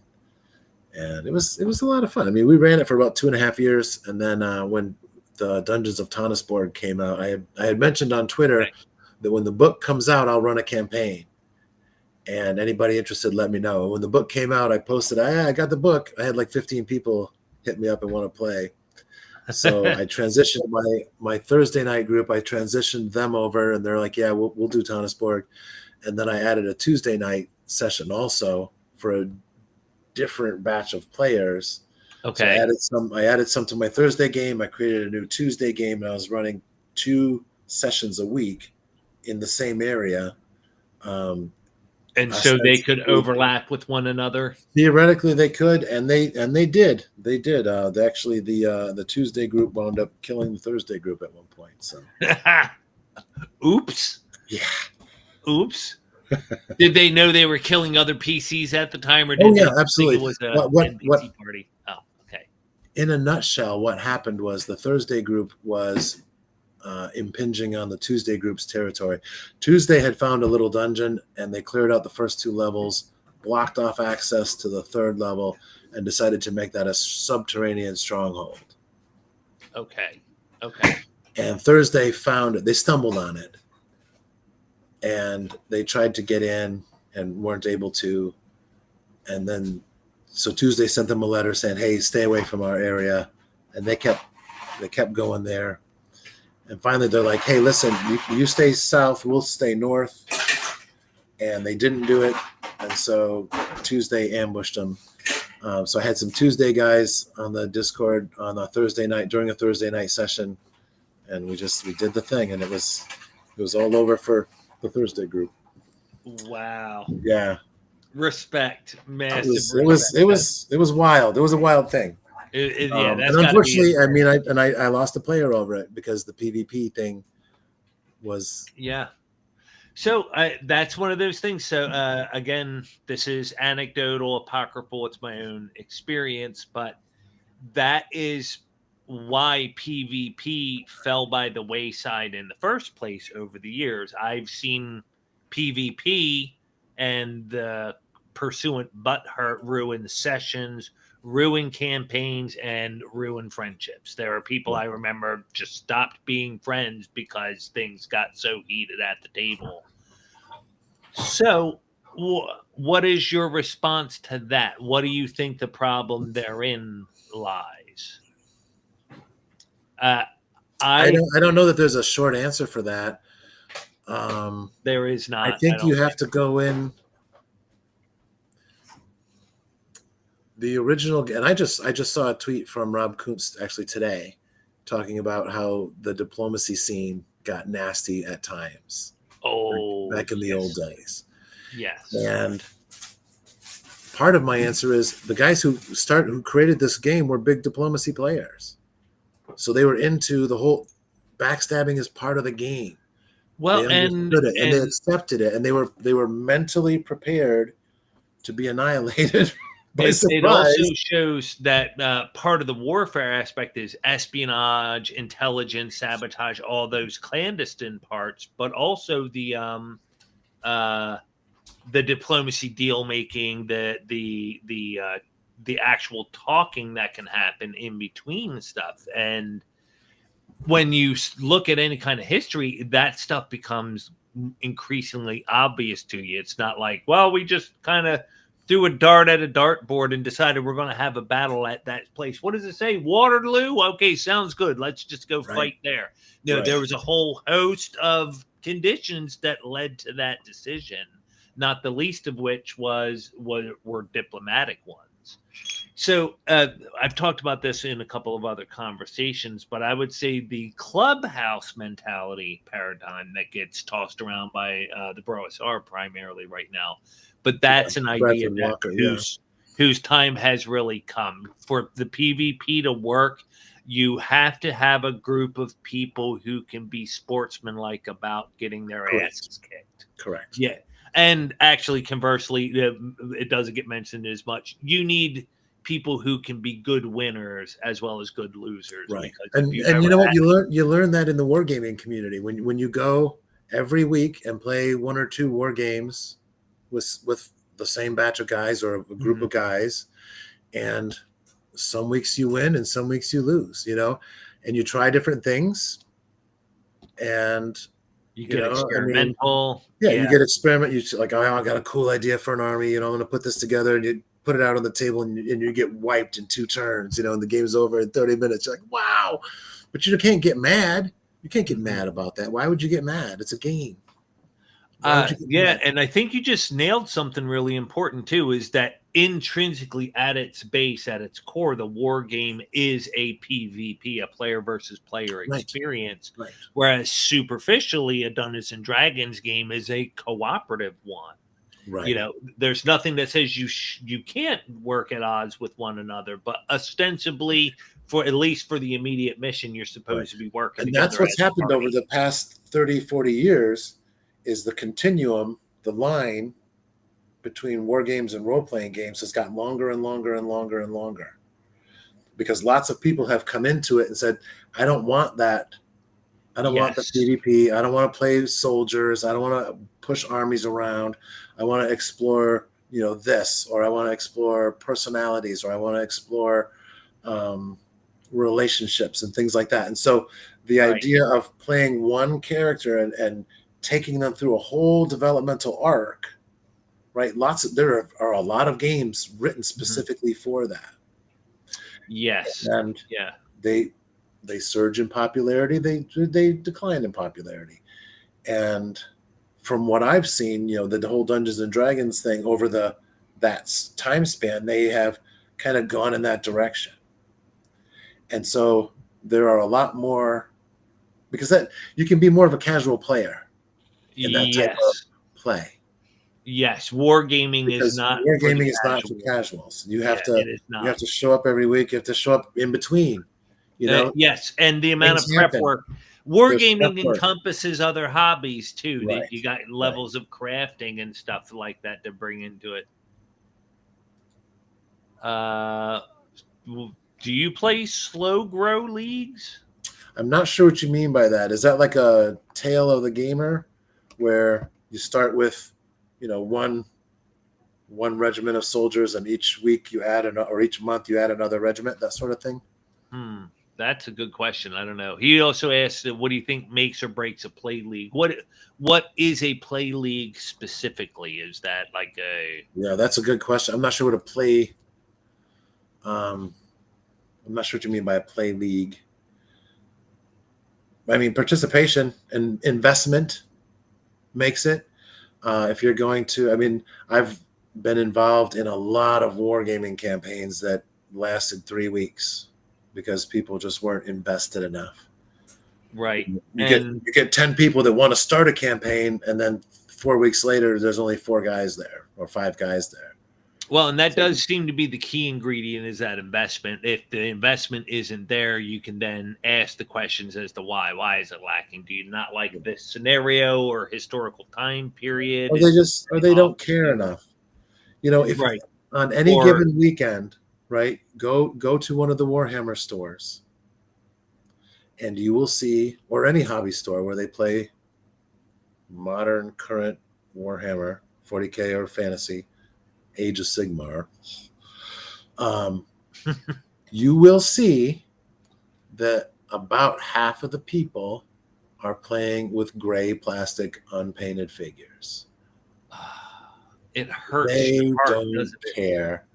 And it was a lot of fun. I mean, we ran it for about 2.5 years, and then when the Dungeons of Tanis board came out, I had mentioned on Twitter that when the book comes out, I'll run a campaign, and anybody interested, let me know. When the book came out, I posted, I got the book. I had like 15 people hit me up and want to play. So I transitioned my Thursday night group. I transitioned them over, and they're like, "Yeah, we'll do Tannisborg." And then I added a Tuesday night session also for a different batch of players.
Okay.
So I added some to my Thursday game. I created a new Tuesday game, and I was running 2 sessions a week in the same area.
And so they could overlap with one another.
Theoretically, they could, and they did. They did. Actually, the Tuesday group wound up killing the Thursday group at one point. So,
oops.
Yeah.
Oops. Did they know they were killing other PCs at the time, or did they
absolutely.
think it was a NPC party? Oh, okay.
In a nutshell, what happened was the Thursday group was impinging on the Tuesday group's territory. Tuesday had found a little dungeon, and they cleared out the first 2 levels, blocked off access to the 3rd level, and decided to make that a subterranean stronghold.
Okay.
And Thursday found it. They stumbled on it, and they tried to get in and weren't able to. And then, so Tuesday sent them a letter saying, "Hey, stay away from our area," and they kept going there. And finally, they're like, "Hey, listen, you stay south, we'll stay north." And they didn't do it, and so Tuesday ambushed them. So I had some Tuesday guys on the Discord on a Thursday night during a Thursday night session, and we did the thing, and it was all over for the Thursday group.
Wow.
Yeah.
Respect, massive.
It was wild. It was a wild thing.
Yeah, that's
and unfortunately, I mean, I lost a player over it because the PvP thing was.
Yeah. So that's one of those things. So again, this is anecdotal, apocryphal. It's my own experience, but that is why PvP fell by the wayside in the first place over the years. I've seen PvP and the pursuant butthurt ruin sessions, ruin campaigns, and ruin friendships. There are people I remember just stopped being friends because things got so heated at the table. So what is your response to that? What do you think the problem therein lies? I
don't know that there's a short answer for that.
There is not.
I think you have to go in the original, and I just saw a tweet from Rob Kuntz actually today talking about how the diplomacy scene got nasty at times.
Oh,
back in the old days.
Yes.
And part of my answer is the guys who created this game were big diplomacy players. So they were into the whole backstabbing as part of the game.
Well,
and they accepted it, and they were mentally prepared to be annihilated by surprise.
It also shows that part of the warfare aspect is espionage, intelligence, sabotage, all those clandestine parts, but also the diplomacy, deal making, the actual talking that can happen in between stuff. And when you look at any kind of history, that stuff becomes increasingly obvious to you. It's not like, well, we just kind of threw a dart at a dartboard and decided we're going to have a battle at that place. What does it say? Waterloo? Okay, sounds good. Let's just go fight there. No, there was a whole host of conditions that led to that decision, not the least of which were diplomatic ones. So I've talked about this in a couple of other conversations, but I would say the clubhouse mentality paradigm that gets tossed around by the BroSR primarily right now, but that's an idea whose time has really come. For the PvP to work, you have to have a group of people who can be sportsmanlike about getting their asses kicked.
Correct.
Yeah. And actually, conversely, it doesn't get mentioned as much. You need people who can be good winners as well as good losers.
Right. And you know what? You learn that in the wargaming community. When you go every week and play 1 or 2 war games with the same batch of guys or a group of guys, and some weeks you win and some weeks you lose, and you try different things, and
you get experimental.
You get experiment. You like, oh, I got a cool idea for an army. I'm going to put this together, and put it out on the table and you get wiped in 2 turns, and the game's over in 30 minutes. You're like, wow. But you can't get mad. You can't get mad about that. Why would you get mad? It's a game.
Yeah, and I think you just nailed something really important too, is that intrinsically at its base, at its core, the war game is a PvP, a player versus player experience.
Right.
Whereas superficially, a Dungeons and Dragons game is a cooperative one.
Right.
There's nothing that says you can't work at odds with one another, but ostensibly, for at least for the immediate mission, you're supposed to be working.
And that's what's happened over the past 30, 40 years. Is the continuum, the line between war games and role-playing games has gotten longer and longer and longer and longer, because lots of people have come into it and said, I don't want that. I don't want the PvP. I don't want to play soldiers. I don't want to push armies around. I want to explore, this, or I want to explore personalities, or I want to explore relationships and things like that. And so the idea of playing one character and taking them through a whole developmental arc, right? There are a lot of games written specifically for that.
Yes.
And they surge in popularity. They decline in popularity. And from what I've seen, the whole Dungeons and Dragons thing over that time span, they have kind of gone in that direction. And so there are a lot more, because that you can be more of a casual player in that type of play.
Yes, wargaming is not
for casuals. You have to show up every week. You have to show up in between.
Yes, and the amount of prep work. Wargaming encompasses other hobbies too. That you got levels of crafting and stuff like that to bring into it. Do you play slow grow leagues?
I'm not sure what you mean by that. Is that like a Tale of the Gamer, where you start with, one regiment of soldiers, and each week you add or each month you add another regiment, that sort of thing?
That's a good question. I don't know. He also asked, what do you think makes or breaks a play league? What is a play league specifically? Is that like a...
Yeah, that's a good question. I'm not sure what a play... I'm not sure what you mean by a play league. I mean, participation and investment makes it. If you're going to... I've been involved in a lot of wargaming campaigns that lasted 3 weeks, because people just weren't invested enough.
Right.
You get 10 people that want to start a campaign, and then 4 weeks later, there's only 4 guys there or 5 guys there.
Well, and that does seem to be the key ingredient, is that investment. If the investment isn't there, you can then ask the questions as to why. Why is it lacking? Do you not like this scenario or historical time period?
Or they don't care enough. If on any given weekend, right, go to one of the Warhammer stores, and you will see, or any hobby store where they play modern, current Warhammer, 40K or fantasy, Age of Sigmar, you will see that about half of the people are playing with gray plastic unpainted figures.
It hurts.
They don't care.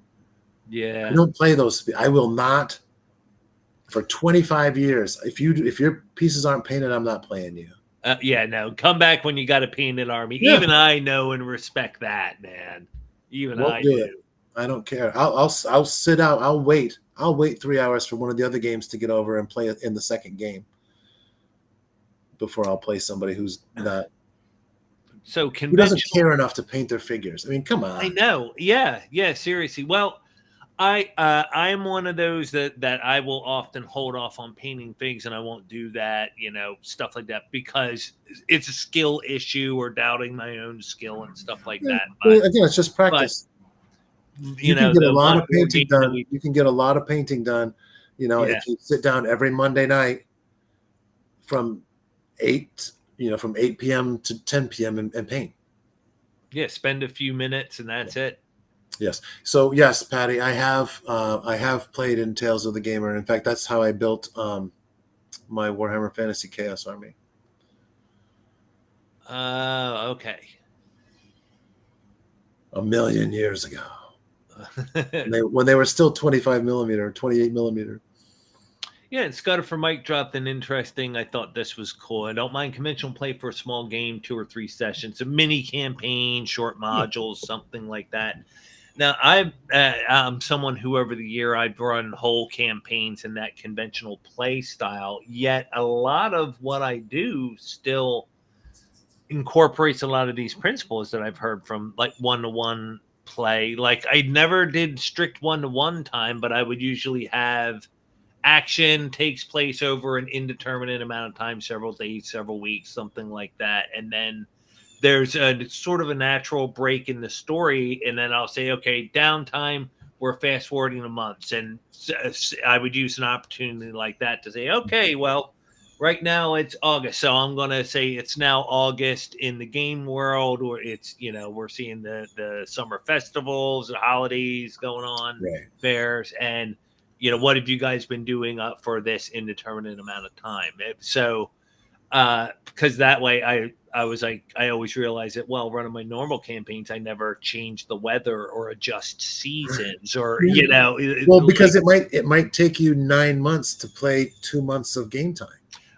Yeah.
I don't play those. I will not. For 25 years, if your pieces aren't painted, I'm not playing you.
No. Come back when you got a painted army. Yeah. Even I know and respect that, man. Even I do.
I don't care. I'll sit out. I'll wait 3 hours for one of the other games to get over and play it in the second game before I'll play somebody who's not.
So
who doesn't care enough to paint their figures? I mean, come on.
I know. Yeah. Seriously. Well, I'm one of those that I will often hold off on painting things, and I won't do that, stuff like that, because it's a skill issue or doubting my own skill and stuff like that.
But, well, again, it's just practice. You can get a lot of painting done. You can get a lot of painting done, if you sit down every Monday night from 8 p.m. to 10 p.m. and paint.
Yeah, spend a few minutes and that's it.
Yes. So yes, Patty, I have played in Tales of the Gamer. In fact, that's how I built my Warhammer Fantasy Chaos Army.
Okay.
1,000,000 years ago. when they were still 25 millimeter, 28 millimeter.
Yeah, and Scudder for Mike dropped an interesting. I thought this was cool. I don't mind conventional play for a small game, 2 or 3 sessions, a mini campaign, short modules, something like that. Now, I'm someone who over the year I've run whole campaigns in that conventional play style. Yet a lot of what I do still incorporates a lot of these principles that I've heard from, like one-to-one play. Like I never did strict one-to-one time, but I would usually have action takes place over an indeterminate amount of time, several days, several weeks, something like that. And then there's a sort of a natural break in the story. And then I'll say, okay, downtime, we're fast forwarding the months. And I would use an opportunity like that to say, okay, well, right now it's August. So I'm going to say it's now August in the game world, or it's, we're seeing the summer festivals, the holidays going on,
Right.
fairs. And, what have you guys been doing for this indeterminate amount of time? So, because that way I was like, I always realize that, well, running my normal campaigns, I never change the weather or adjust seasons or,
well, because it might take you 9 months to play 2 months of game time.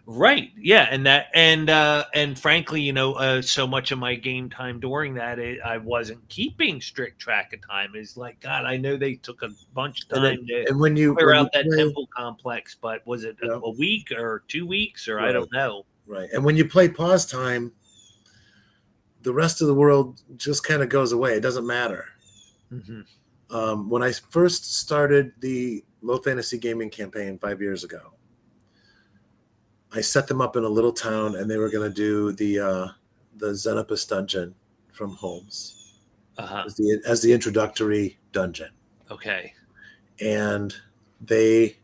Right. Yeah. And frankly, so much of my game time during that, I wasn't keeping strict track of time. Is like, God, I know they took a bunch of time to clear out that temple complex, but was it a week or 2 weeks or I don't know.
Right. And when you play pause time, the rest of the world just kind of goes away. It doesn't matter.
Mm-hmm.
When I first started the Low Fantasy Gaming campaign 5 years ago, I set them up in a little town, and they were going to do the Xenopus dungeon from Holmes as the introductory dungeon.
Okay.
And they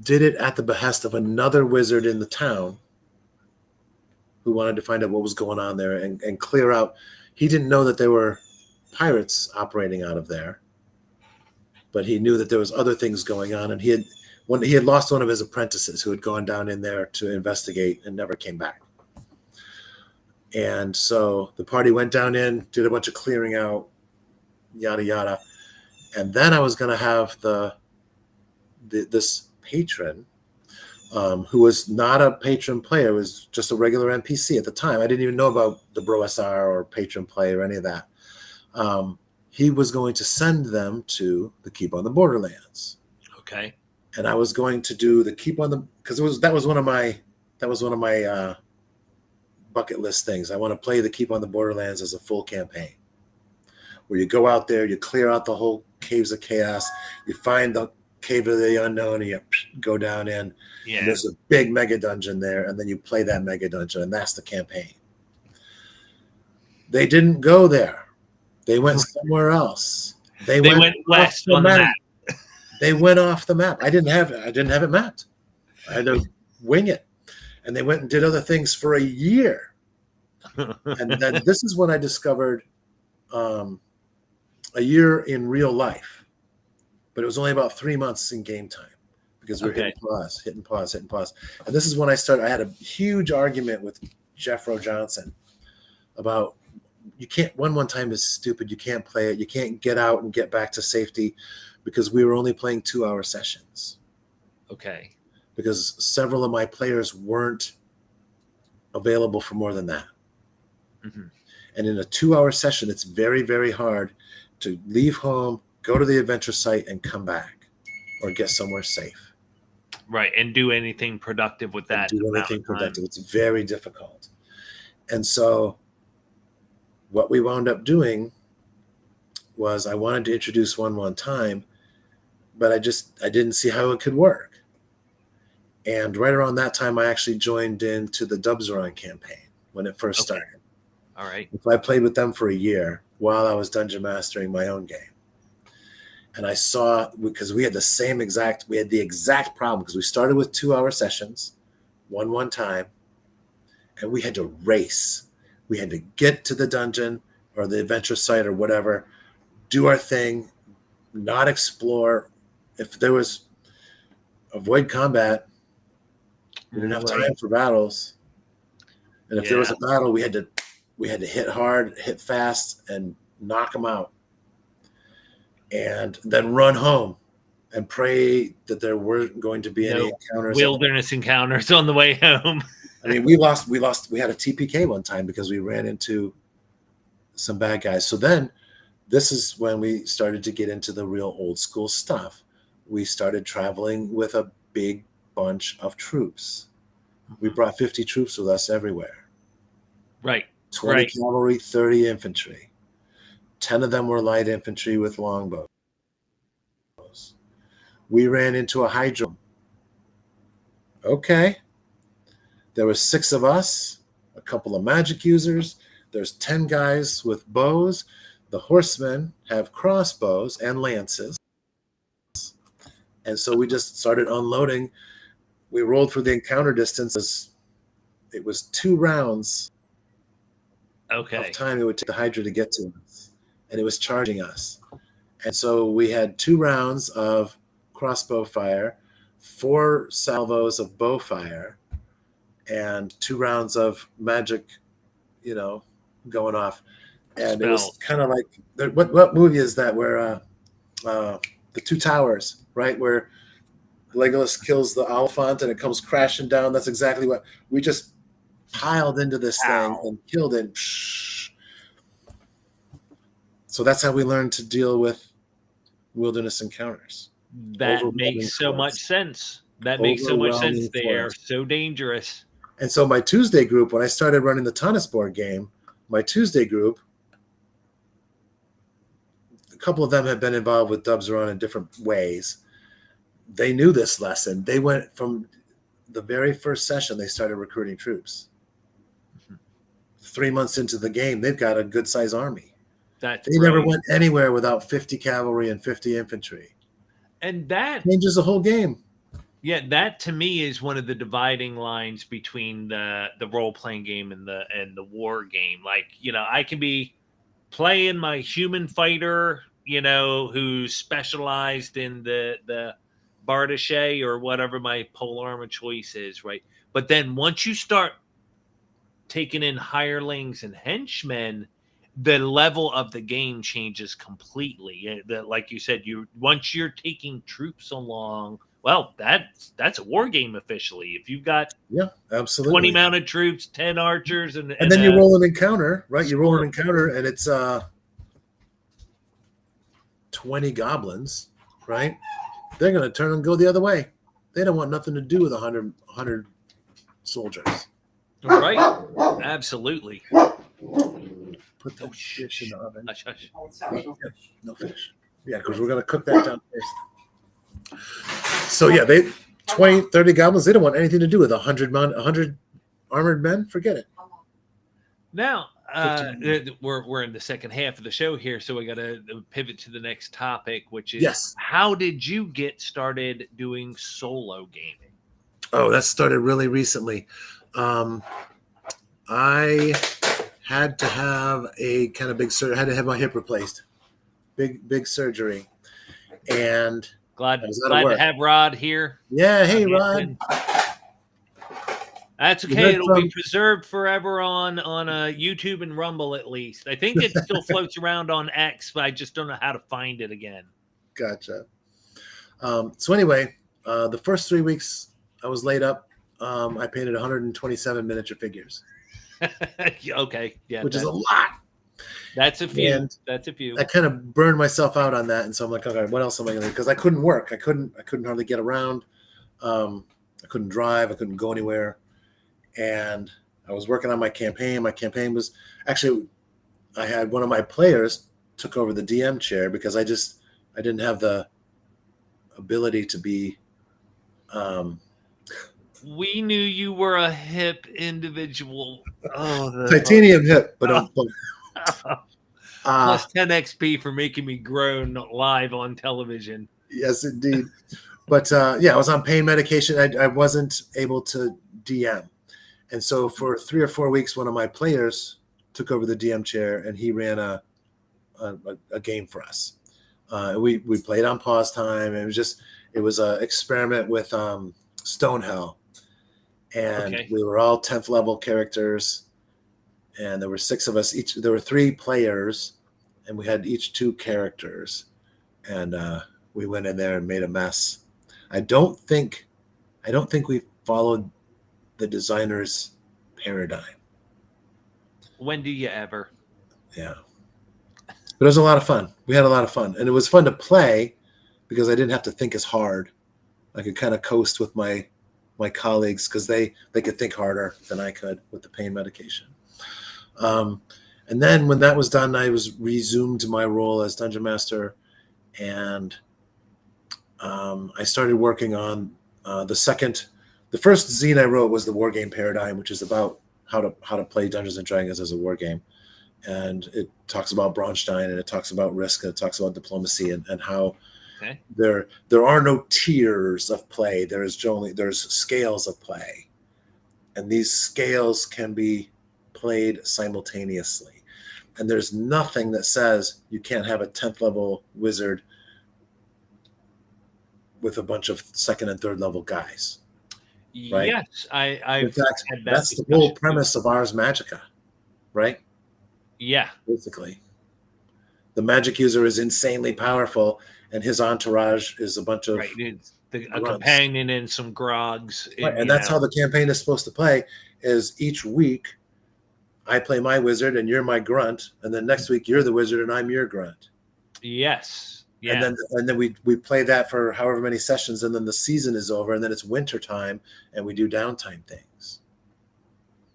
did it at the behest of another wizard in the town who wanted to find out what was going on there and clear out. He didn't know that there were pirates operating out of there, but he knew that there was other things going on, and he had lost one of his apprentices who had gone down in there to investigate and never came back. And so the party went down in, did a bunch of clearing out, yada yada, and then I was going to have this patron who was not a patron player, was just a regular NPC at the time. I didn't even know about the Bro SR or patron play or any of that. He was going to send them to the Keep on the Borderlands.
Okay.
And I was going to do the Keep on the, because that was one of my bucket list things. I want to play the Keep on the Borderlands as a full campaign, where you go out there, you clear out the whole Caves of Chaos, you find the Cave of the Unknown, and you go down in.
Yeah.
And there's a big mega dungeon there, and then you play that mega dungeon, and that's the campaign. They didn't go there. They went somewhere else. They went
west on the map.
They went off the map. I didn't have it mapped. I had to wing it. And they went and did other things for a year. And then this is when I discovered a year in real life. But it was only about 3 months in game time, because we were hitting pause. And this is when I had a huge argument with Jeffro Johnson about, you can't, one time is stupid. You can't play it. You can't get out and get back to safety, because we were only playing 2-hour sessions.
Okay.
Because several of my players weren't available for more than that.
Mm-hmm.
And in a 2-hour session, it's very, very hard to leave home, go to the adventure site, and come back, or get somewhere safe.
Right, and do anything productive with that.
Do anything productive. It's very difficult. And so what we wound up doing was, I wanted to introduce one time, but I didn't see how it could work. And right around that time, I actually joined into the Dubzaron campaign when it first started.
All right.
So I played with them for a year while I was dungeon mastering my own game. And I saw, because we had the exact problem, because we started with 2-hour sessions, one time, and we had to race. We had to get to the dungeon or the adventure site or whatever, do our thing, not explore. If there was avoid combat, we didn't have time for battles. And if there was a battle, we had to hit hard, hit fast, and knock them out, and then run home and pray that there weren't going to be any encounters.
Wilderness encounters on the way home.
I mean, we had a TPK one time because we ran into some bad guys. So then this is when we started to get into the real old school stuff. We started traveling with a big bunch of troops. We brought 50 troops with us everywhere.
Right.
20 cavalry, 30 infantry. 10 of them were light infantry with longbows. We ran into a hydro. Okay. There were 6 of us, a couple of magic users. There's 10 guys with bows. The horsemen have crossbows and lances. And so we just started unloading. We rolled for the encounter distance. It was 2 rounds of time it would take the Hydra to get to us. And it was charging us. And so we had 2 rounds of crossbow fire, 4 salvos of bow fire, and 2 rounds of magic, going off. And it was kind of like, what movie is that where the 2 Towers, right? Where Legolas kills the Oliphant and it comes crashing down. That's exactly what we just piled into this thing and killed it. So that's how we learned to deal with wilderness encounters.
That makes so much sense. That makes so much sense. They are so dangerous.
And so my Tuesday group, when I started running the Tanis board game, my Tuesday group, a couple of them had been involved with Dubs Run in different ways. They knew this lesson. They went from the very first session, they started recruiting troops. 3 months into the game, they've got a good size army. They never went anywhere without 50 cavalry and 50 infantry.
And that
changes the whole game.
Yeah, that to me is one of the dividing lines between the role-playing game and the war game. Like, I can be playing my human fighter, who's specialized in the Bardache or whatever my polearm choice is, right? But then once you start taking in hirelings and henchmen, the level of the game changes completely. Like you said, once you're taking troops along, well, that's a war game officially. If you've got
absolutely
20 mounted troops, 10 archers, and
then you roll an encounter, right? You roll an encounter, and it's 20 goblins, right? They're going to turn and go the other way. They don't want nothing to do with 100 soldiers.
Right. Absolutely.
Put the fish in the oven. No fish. Yeah, because we're going to cook that down first. So, yeah, 30 goblins, they don't want anything to do with 100 armored men. Forget it.
Now, we're in the second half of the show here, so we got to pivot to the next topic, which is how did you get started doing solo gaming?
Oh, that started really recently. I had to have a kind of big surgery. I had to have my hip replaced. Big surgery. And
glad to have Rod here.
Yeah, hey Rod.
That's okay. It'll be preserved forever on YouTube and Rumble at least. I think it still floats around on X, but I just don't know how to find it again.
Gotcha. So anyway, the first 3 weeks I was laid up. I painted 127 miniature figures.
Okay, yeah,
which is a lot.
That's a few.
And
that's a few.
I kind of burned myself out on that, and so I'm like, okay, what else am I going to do? Because I couldn't work. I couldn't hardly get around. I couldn't drive. I couldn't go anywhere. And I was working on my campaign. My campaign was actually, I had one of my players took over the DM chair because I didn't have the ability to be.
We knew you were a hip individual. Oh,
titanium hip, but
plus 10 XP for making me groan live on television.
Yes, indeed. But I was on pain medication. I wasn't able to DM. And so for 3 or 4 weeks, one of my players took over the DM chair and he ran a game for us. We played on pause time. It was an experiment with Stonehell. And we were all 10th level characters. And there were 6 of us each. There were 3 players and we had each 2 characters, and we went in there and made a mess. I don't think we followed the designer's paradigm.
When do you ever?
Yeah. But it was a lot of fun. We had a lot of fun. And it was fun to play because I didn't have to think as hard. I could kind of coast with my colleagues because they could think harder than I could with the pain medication. And then when that was done, I was resumed my role as Dungeon Master, and I started working on the first zine I wrote was the War Game Paradigm, which is about how to play Dungeons and Dragons as a war game. And it talks about Braunstein, and it talks about risk, and it talks about diplomacy, and how there are no tiers of play. There's scales of play, and these scales can be played simultaneously. And there's nothing that says you can't have a 10th level wizard with a bunch of 2nd and 3rd level guys. Right?
Yes, I've
in fact,
had
that's the whole premise of Ars Magica, right?
Yeah.
Basically, the magic user is insanely powerful, and his entourage is a bunch of
a companion and some grogs.
Right. And that's how the campaign is supposed to play. Is each week I play my wizard and you're my grunt, and then next week you're the wizard and I'm your grunt.
Yes. Yeah.
And then we play that for however many sessions, and then the season is over, and then it's winter time, and we do downtime things.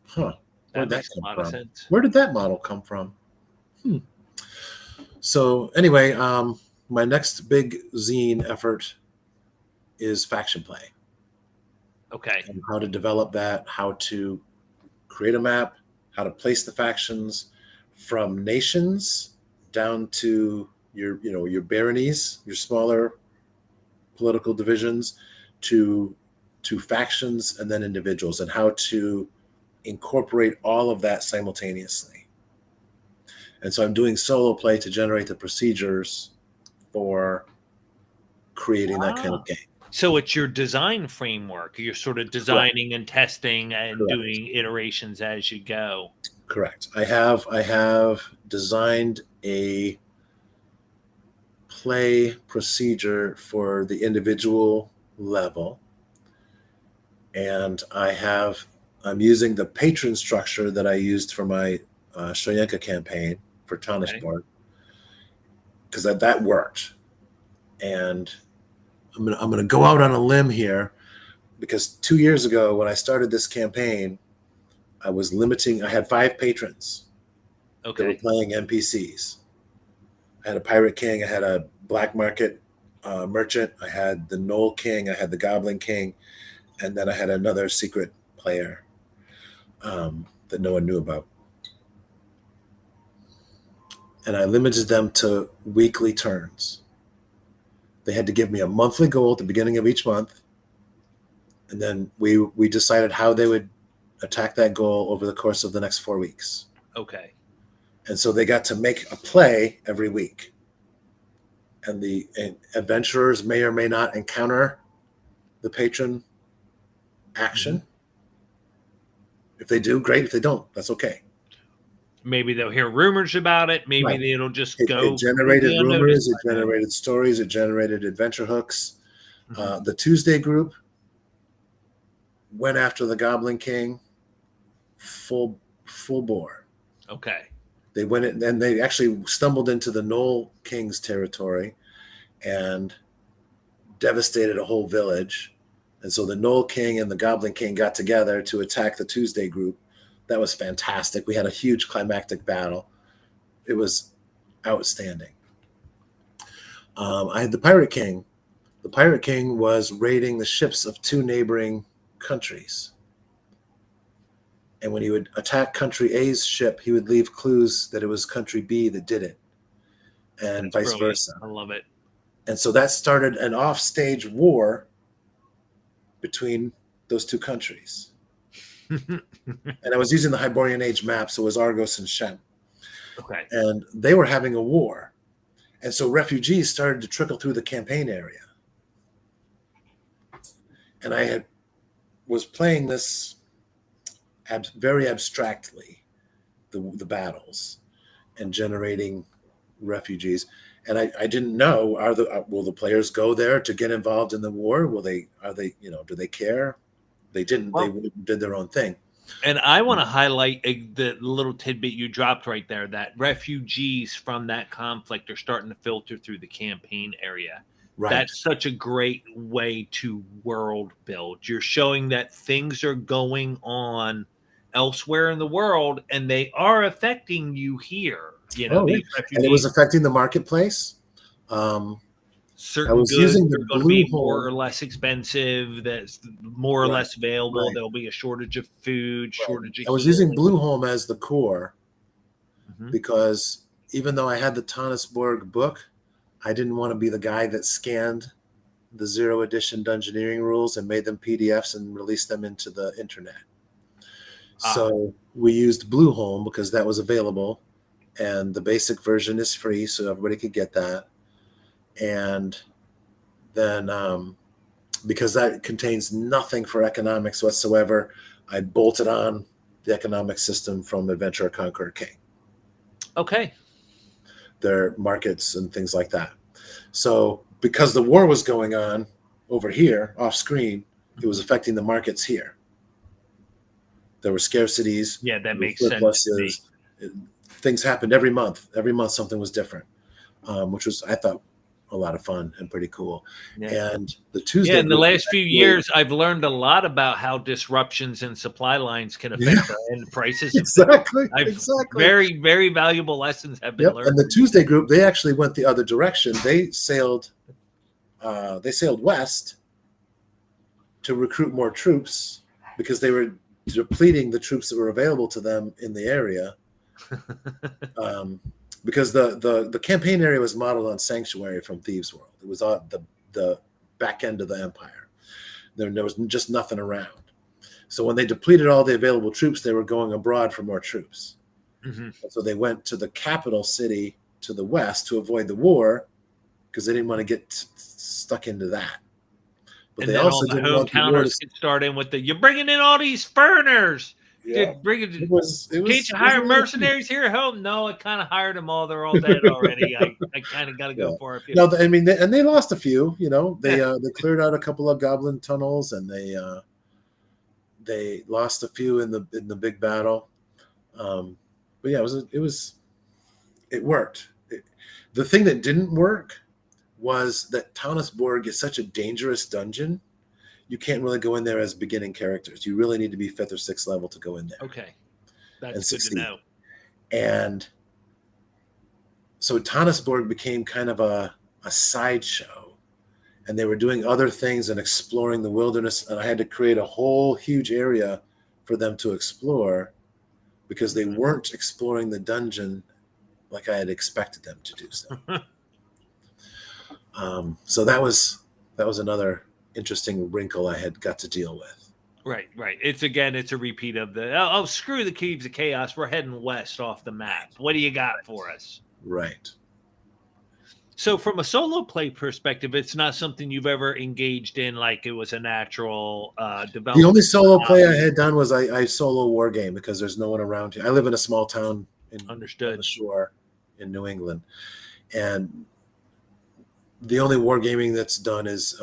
Huh. Where did that come from? Sense. Where did that model come from? So anyway, my next big zine effort is faction play.
Okay.
And how to develop that, how to create a map, how to place the factions from nations down to your baronies, your smaller political divisions, to factions and then individuals, and how to incorporate all of that simultaneously. And so I'm doing solo play to generate the procedures for creating that kind of game.
So it's your design framework. You're sort of designing and testing and doing iterations as you go.
Correct. I have designed a play procedure for the individual level, and I'm using the patron structure that I used for my Shoyenka campaign for Tanishborg, because that worked. And I'm gonna go out on a limb here, because 2 years ago when I started this campaign, I had 5 patrons that were playing NPCs. I had a pirate king, I had a black market merchant, I had the Knoll king, I had the goblin king, and then I had another secret player that no one knew about. And I limited them to weekly turns. They had to give me a monthly goal at the beginning of each month, and then we decided how they would attack that goal over the course of the next 4 weeks.
Okay.
And so they got to make a play every week. And the adventurers may or may not encounter the patron action. Mm-hmm. If they do, great. If they don't, that's okay.
Maybe they'll hear rumors about it. Maybe it'll just go.
It generated rumors. It generated stories. It generated adventure hooks. Mm-hmm. The Tuesday group went after the Goblin King full bore.
Okay.
They went in, and they actually stumbled into the Knoll King's territory and devastated a whole village. And so the Knoll King and the Goblin King got together to attack the Tuesday group. That was fantastic. We had a huge climactic battle. It was outstanding. I had the Pirate King. The Pirate King was raiding the ships of 2 neighboring countries. And when he would attack country A's ship, he would leave clues that it was country B that did it, and vice versa.
I love it.
And so that started an offstage war between those 2 countries. And I was using the Hyborian Age map, so it was Argos and Shem.
Okay.
And they were having a war. And so refugees started to trickle through the campaign area. And I was playing this very abstractly, the battles, and generating refugees. And I didn't know, will the players go there to get involved in the war? Do they care? They didn't.
Well,
they did their own thing.
And I want to highlight the little tidbit you dropped right there, that refugees from that conflict are starting to filter through the campaign area.
Right.
That's such a great way to world build. You're showing that things are going on elsewhere in the world, and they are affecting you here. You know, these refugees.
And it was affecting the marketplace.
Certain goods are going to be more or less expensive. That's more or less available. Right. There'll be a shortage of food, shortage of
I was using Blueholme as the core because even though I had the Tannisborg book, I didn't want to be the guy that scanned the 0 edition Dungeoneering rules and made them PDFs and released them into the internet. So we used Blueholme because that was available, and the basic version is free, so everybody could get that. And then because that contains nothing for economics whatsoever, I bolted on the economic system from Adventure Conqueror King.
Okay.
Their markets and things like that. So because the war was going on over here off screen, it was affecting the markets here. There were scarcities.
Yeah, that makes sense to me.
Things happened every month. Every month something was different, which was, I thought, a lot of fun and pretty cool. Yeah. And the Tuesday.
Yeah, in the last few years, I've learned a lot about how disruptions in supply lines can affect our end prices.
Exactly.
Very, very valuable lessons have been learned.
And the Tuesday group, they actually went the other direction. They sailed west to recruit more troops because they were depleting the troops that were available to them in the area. Because the campaign area was modeled on Sanctuary from Thieves' World. It was on the back end of the Empire. There was just nothing around. So when they depleted all the available troops, they were going abroad for more troops. And so they went to the capital city to the west to avoid the war because they didn't want to get stuck into that. But
and they also didn't want the war to start in with you're bringing in all these foreigners.
Yeah.
Can't you hire mercenaries here at home? No, I kind of hired them all. They're all dead already. I kind of got to go for a few.
No, I mean, and they lost a few. You know, they cleared out a couple of goblin tunnels, and they lost a few in the big battle. But yeah, it worked. The thing that didn't work was that Tannisborg is such a dangerous dungeon. You can't really go in there as beginning characters. You really need to be 5th or 6th level to go in there.
Okay. That's good to know.
And so Tannisborg became kind of a sideshow. And they were doing other things and exploring the wilderness. And I had to create a whole huge area for them to explore because they weren't exploring the dungeon like I had expected them to do so. So that was another interesting wrinkle I had got to deal with.
Right. It's a repeat of screw the Caves of Chaos. We're heading west off the map. What do you got for us?
Right.
So from a solo play perspective, it's not something you've ever engaged in like it was a natural development.
The only solo play I had done was I solo war game because there's no one around here. I live in a small town on the shore in New England. And the only wargaming that's done is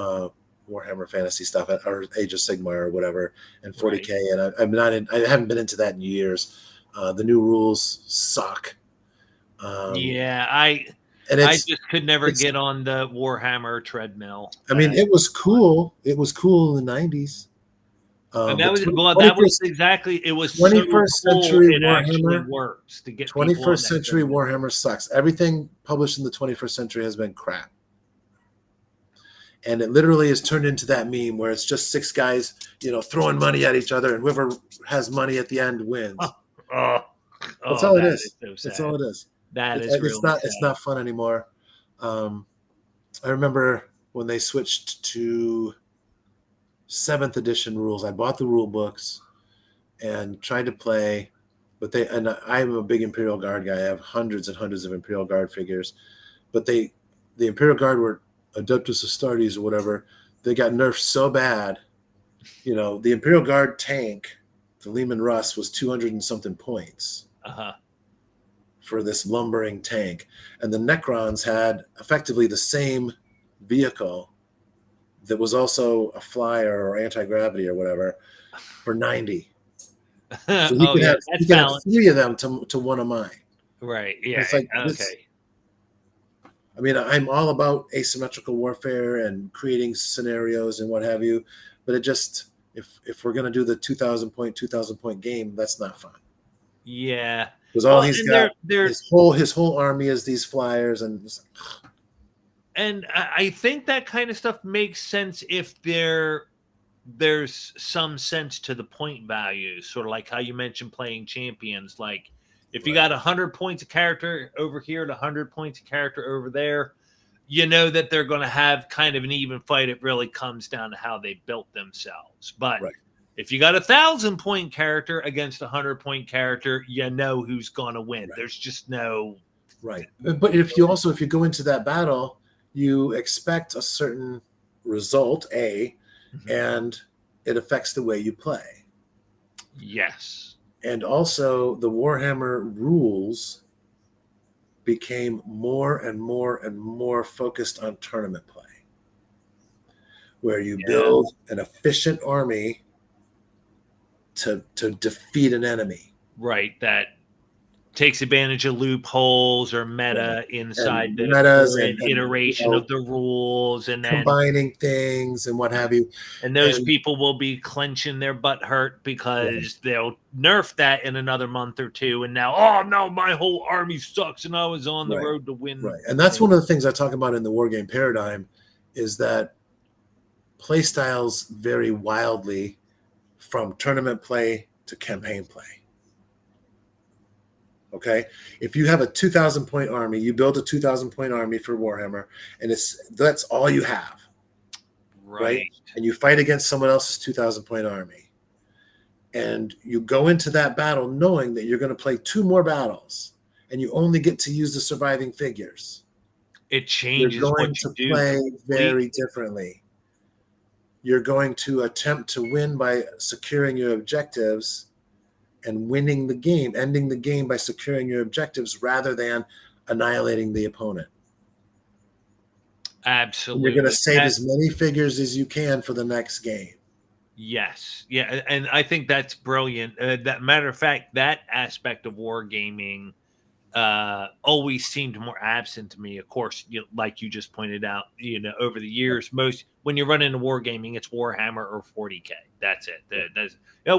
Warhammer Fantasy stuff or Age of Sigmar or whatever, and 40K. Right. And I haven't been into that in years. The new rules suck.
I just could never get on the Warhammer treadmill.
I mean, it was cool. It was cool in the 90s.
And that was exactly. It was
21st century
it
Warhammer
works to get
21st century Warhammer sucks. Everything published in the 21st century has been crap. And it literally has turned into that meme where it's just 6 guys, throwing money at each other, and whoever has money at the end wins. That's all it is. That's all it is. It's not fun anymore. I remember when they switched to 7th edition rules. I bought the rule books and tried to play, but I'm a big Imperial Guard guy. I have hundreds and hundreds of Imperial Guard figures, but the Imperial Guard were Adeptus Astartes or whatever. They got nerfed so bad. The Imperial Guard tank, the Leman Russ, was 200 and something points for this lumbering tank. And the Necrons had effectively the same vehicle that was also a flyer or anti-gravity or whatever for 90. So
Oh yeah,
he
that's
can have
balanced.
3 of them to one of mine.
Right.
And
Yeah.
it's like
Okay.
I mean, I'm all about asymmetrical warfare and creating scenarios and what have you, but it just if we're gonna do the 2,000 point game, that's not fun.
Yeah.
Because all
Well,
he's
and
got
they're
his whole army is these flyers, and it's like,
and I think that kind of stuff makes sense if there's some sense to the point values, sort of like how you mentioned playing champions. Like if you
right,
got 100 points of character over here and 100 points of character over there, you know that they're going to have kind of an even fight. It really comes down to how they built themselves. But
right,
if you got 1,000 point character against 100 point character, you know who's going to win.
right,
There's just no
right. But if you go into that battle, you expect a certain result, and it affects the way you play.
yes.
And also, the Warhammer rules became more and more and more focused on tournament play, where you build an efficient army to defeat an enemy.
Right. That takes advantage of loopholes or meta inside
And
the
metas
current
and
iteration of the rules, and then
combining things and what have you.
those
And
people will be clenching their butt hurt because they'll nerf that in another month or two, and now, oh no, my whole army sucks, and I was on the road to win.
Right, and that's one of the things I talk about in the wargame paradigm, is that play styles vary wildly from tournament play to campaign play. Okay, if you have a 2,000 point army, you build a 2,000 point army for Warhammer, and that's all you have, right? And you fight against someone else's 2,000 point army, and you go into that battle knowing that you're going to play 2 more battles, and you only get to use the surviving figures.
It changes.
You're going to play very differently. You're going to attempt to win by securing your objectives and winning the game, ending the game by securing your objectives rather than annihilating the opponent.
Absolutely.
And you're going to save as many figures as you can for the next game.
Yes. Yeah. And I think that's brilliant. That matter of fact, that aspect of wargaming always seemed more absent to me. Of course, like you just pointed out, over the years, when you run into wargaming, it's Warhammer or 40K. That's it.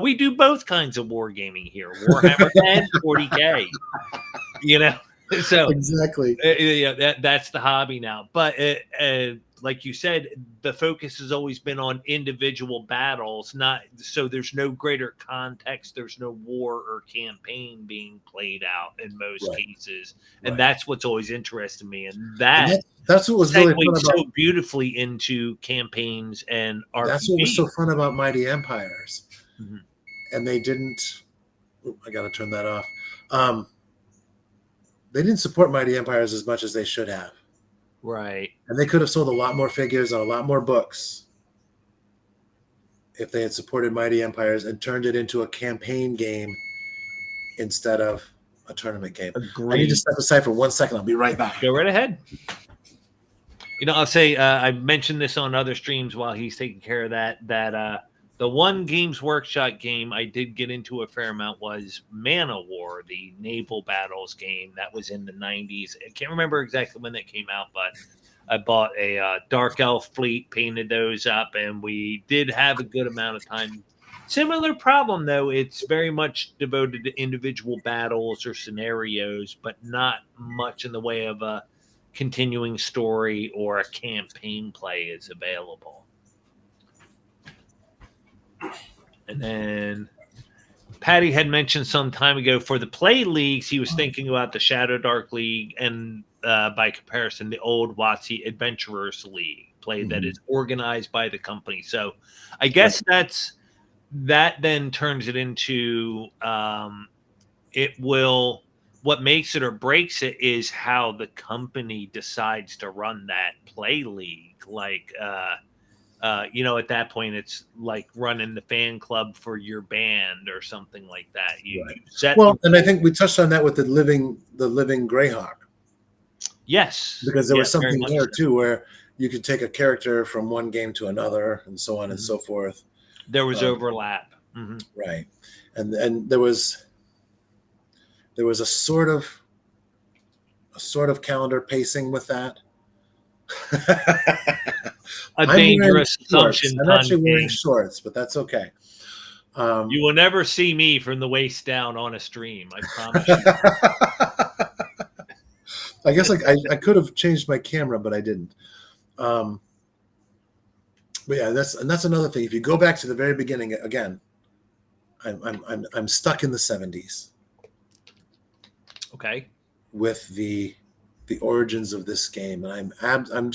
We do both kinds of wargaming here, Warhammer and 40K. So
exactly.
That's the hobby now. But like you said, the focus has always been on individual battles, so there's no greater context. There's no war or campaign being played out in most cases, and that's what's always interested me. And
that's what was really fun about,
so beautifully into campaigns and RPGs.
That's what was so fun about Mighty Empires, and they didn't. I got to turn that off. They didn't support Mighty Empires as much as they should have.
Right.
And they could have sold a lot more figures and a lot more books if they had supported Mighty Empires and turned it into a campaign game instead of a tournament game.
Agreed.
I need to step aside for 1 second. I'll be right back.
Go right ahead. I'll say I mentioned this on other streams while he's taking care of that the one Games Workshop game I did get into a fair amount was Mana War, the naval battles game that was in the 90s. I can't remember exactly when that came out, but I bought a Dark Elf fleet, painted those up, and we did have a good amount of time. Similar problem, though. It's very much devoted to individual battles or scenarios, but not much in the way of a continuing story or a campaign play is available. And then Patty had mentioned some time ago for the play leagues, he was thinking about the Shadow Dark League and by comparison, the old WotC Adventurers League play that is organized by the company. So I guess that then turns it into what makes it or breaks it is how the company decides to run that play league. Like At that point, it's like running the fan club for your band or something like that. You set
and I think we touched on that with the living Greyhawk.
Yes,
because there was something there too, where you could take a character from one game to another, and so on and so forth.
There was overlap,
right? And there was a sort of calendar pacing with that.
A dangerous assumption.
I'm actually wearing shorts, but that's okay.
You will never see me from the waist down on a stream. I promise you.
I guess I could have changed my camera, but I didn't. But yeah, that's another thing. If you go back to the very beginning again, I'm stuck in the 70s.
Okay.
With the origins of this game, and I'm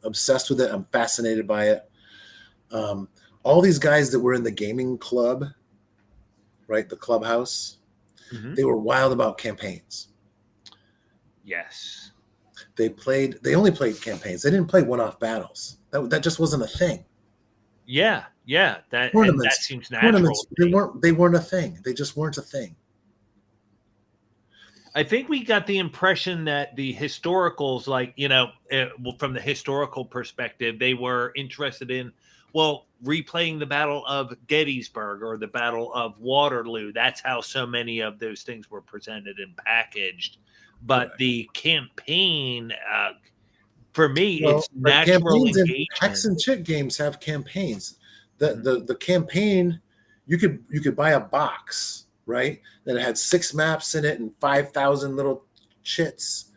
obsessed with it. I'm fascinated by it. All these guys that were in the gaming club, right, the clubhouse, they were wild about campaigns.
Yes.
They only played campaigns. They didn't play one-off battles. That just wasn't a thing.
Yeah. That seems natural.
They weren't a thing. They just weren't a thing.
I think we got the impression that the historicals, from the historical perspective, they were interested in, replaying the Battle of Gettysburg or the Battle of Waterloo. That's how so many of those things were presented and packaged. But the campaign, for me, it's natural engagement.
Hex and Chick games have campaigns. The campaign, you could buy a box, right? That had 6 maps in it and 5,000 little chits,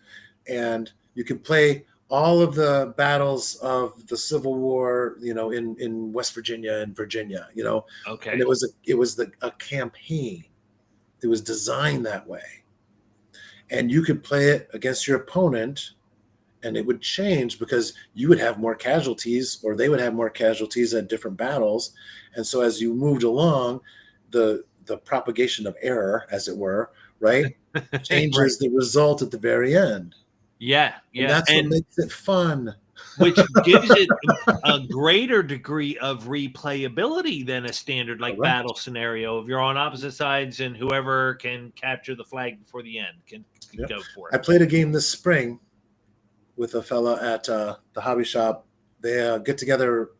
and you could play all of the battles of the Civil War, in West Virginia and Virginia,
Okay.
And it was a campaign. It was designed that way. And you could play it against your opponent, and it would change because you would have more casualties, or they would have more casualties at different battles. And so as you moved along, the propagation of error, as it were, right, changes the result at the very end.
Yeah.
And that's what makes it fun.
Which gives it a greater degree of replayability than a standard battle scenario. If you're on opposite sides and whoever can capture the flag before the end can go for it.
I played a game this spring with a fella at the hobby shop. They get together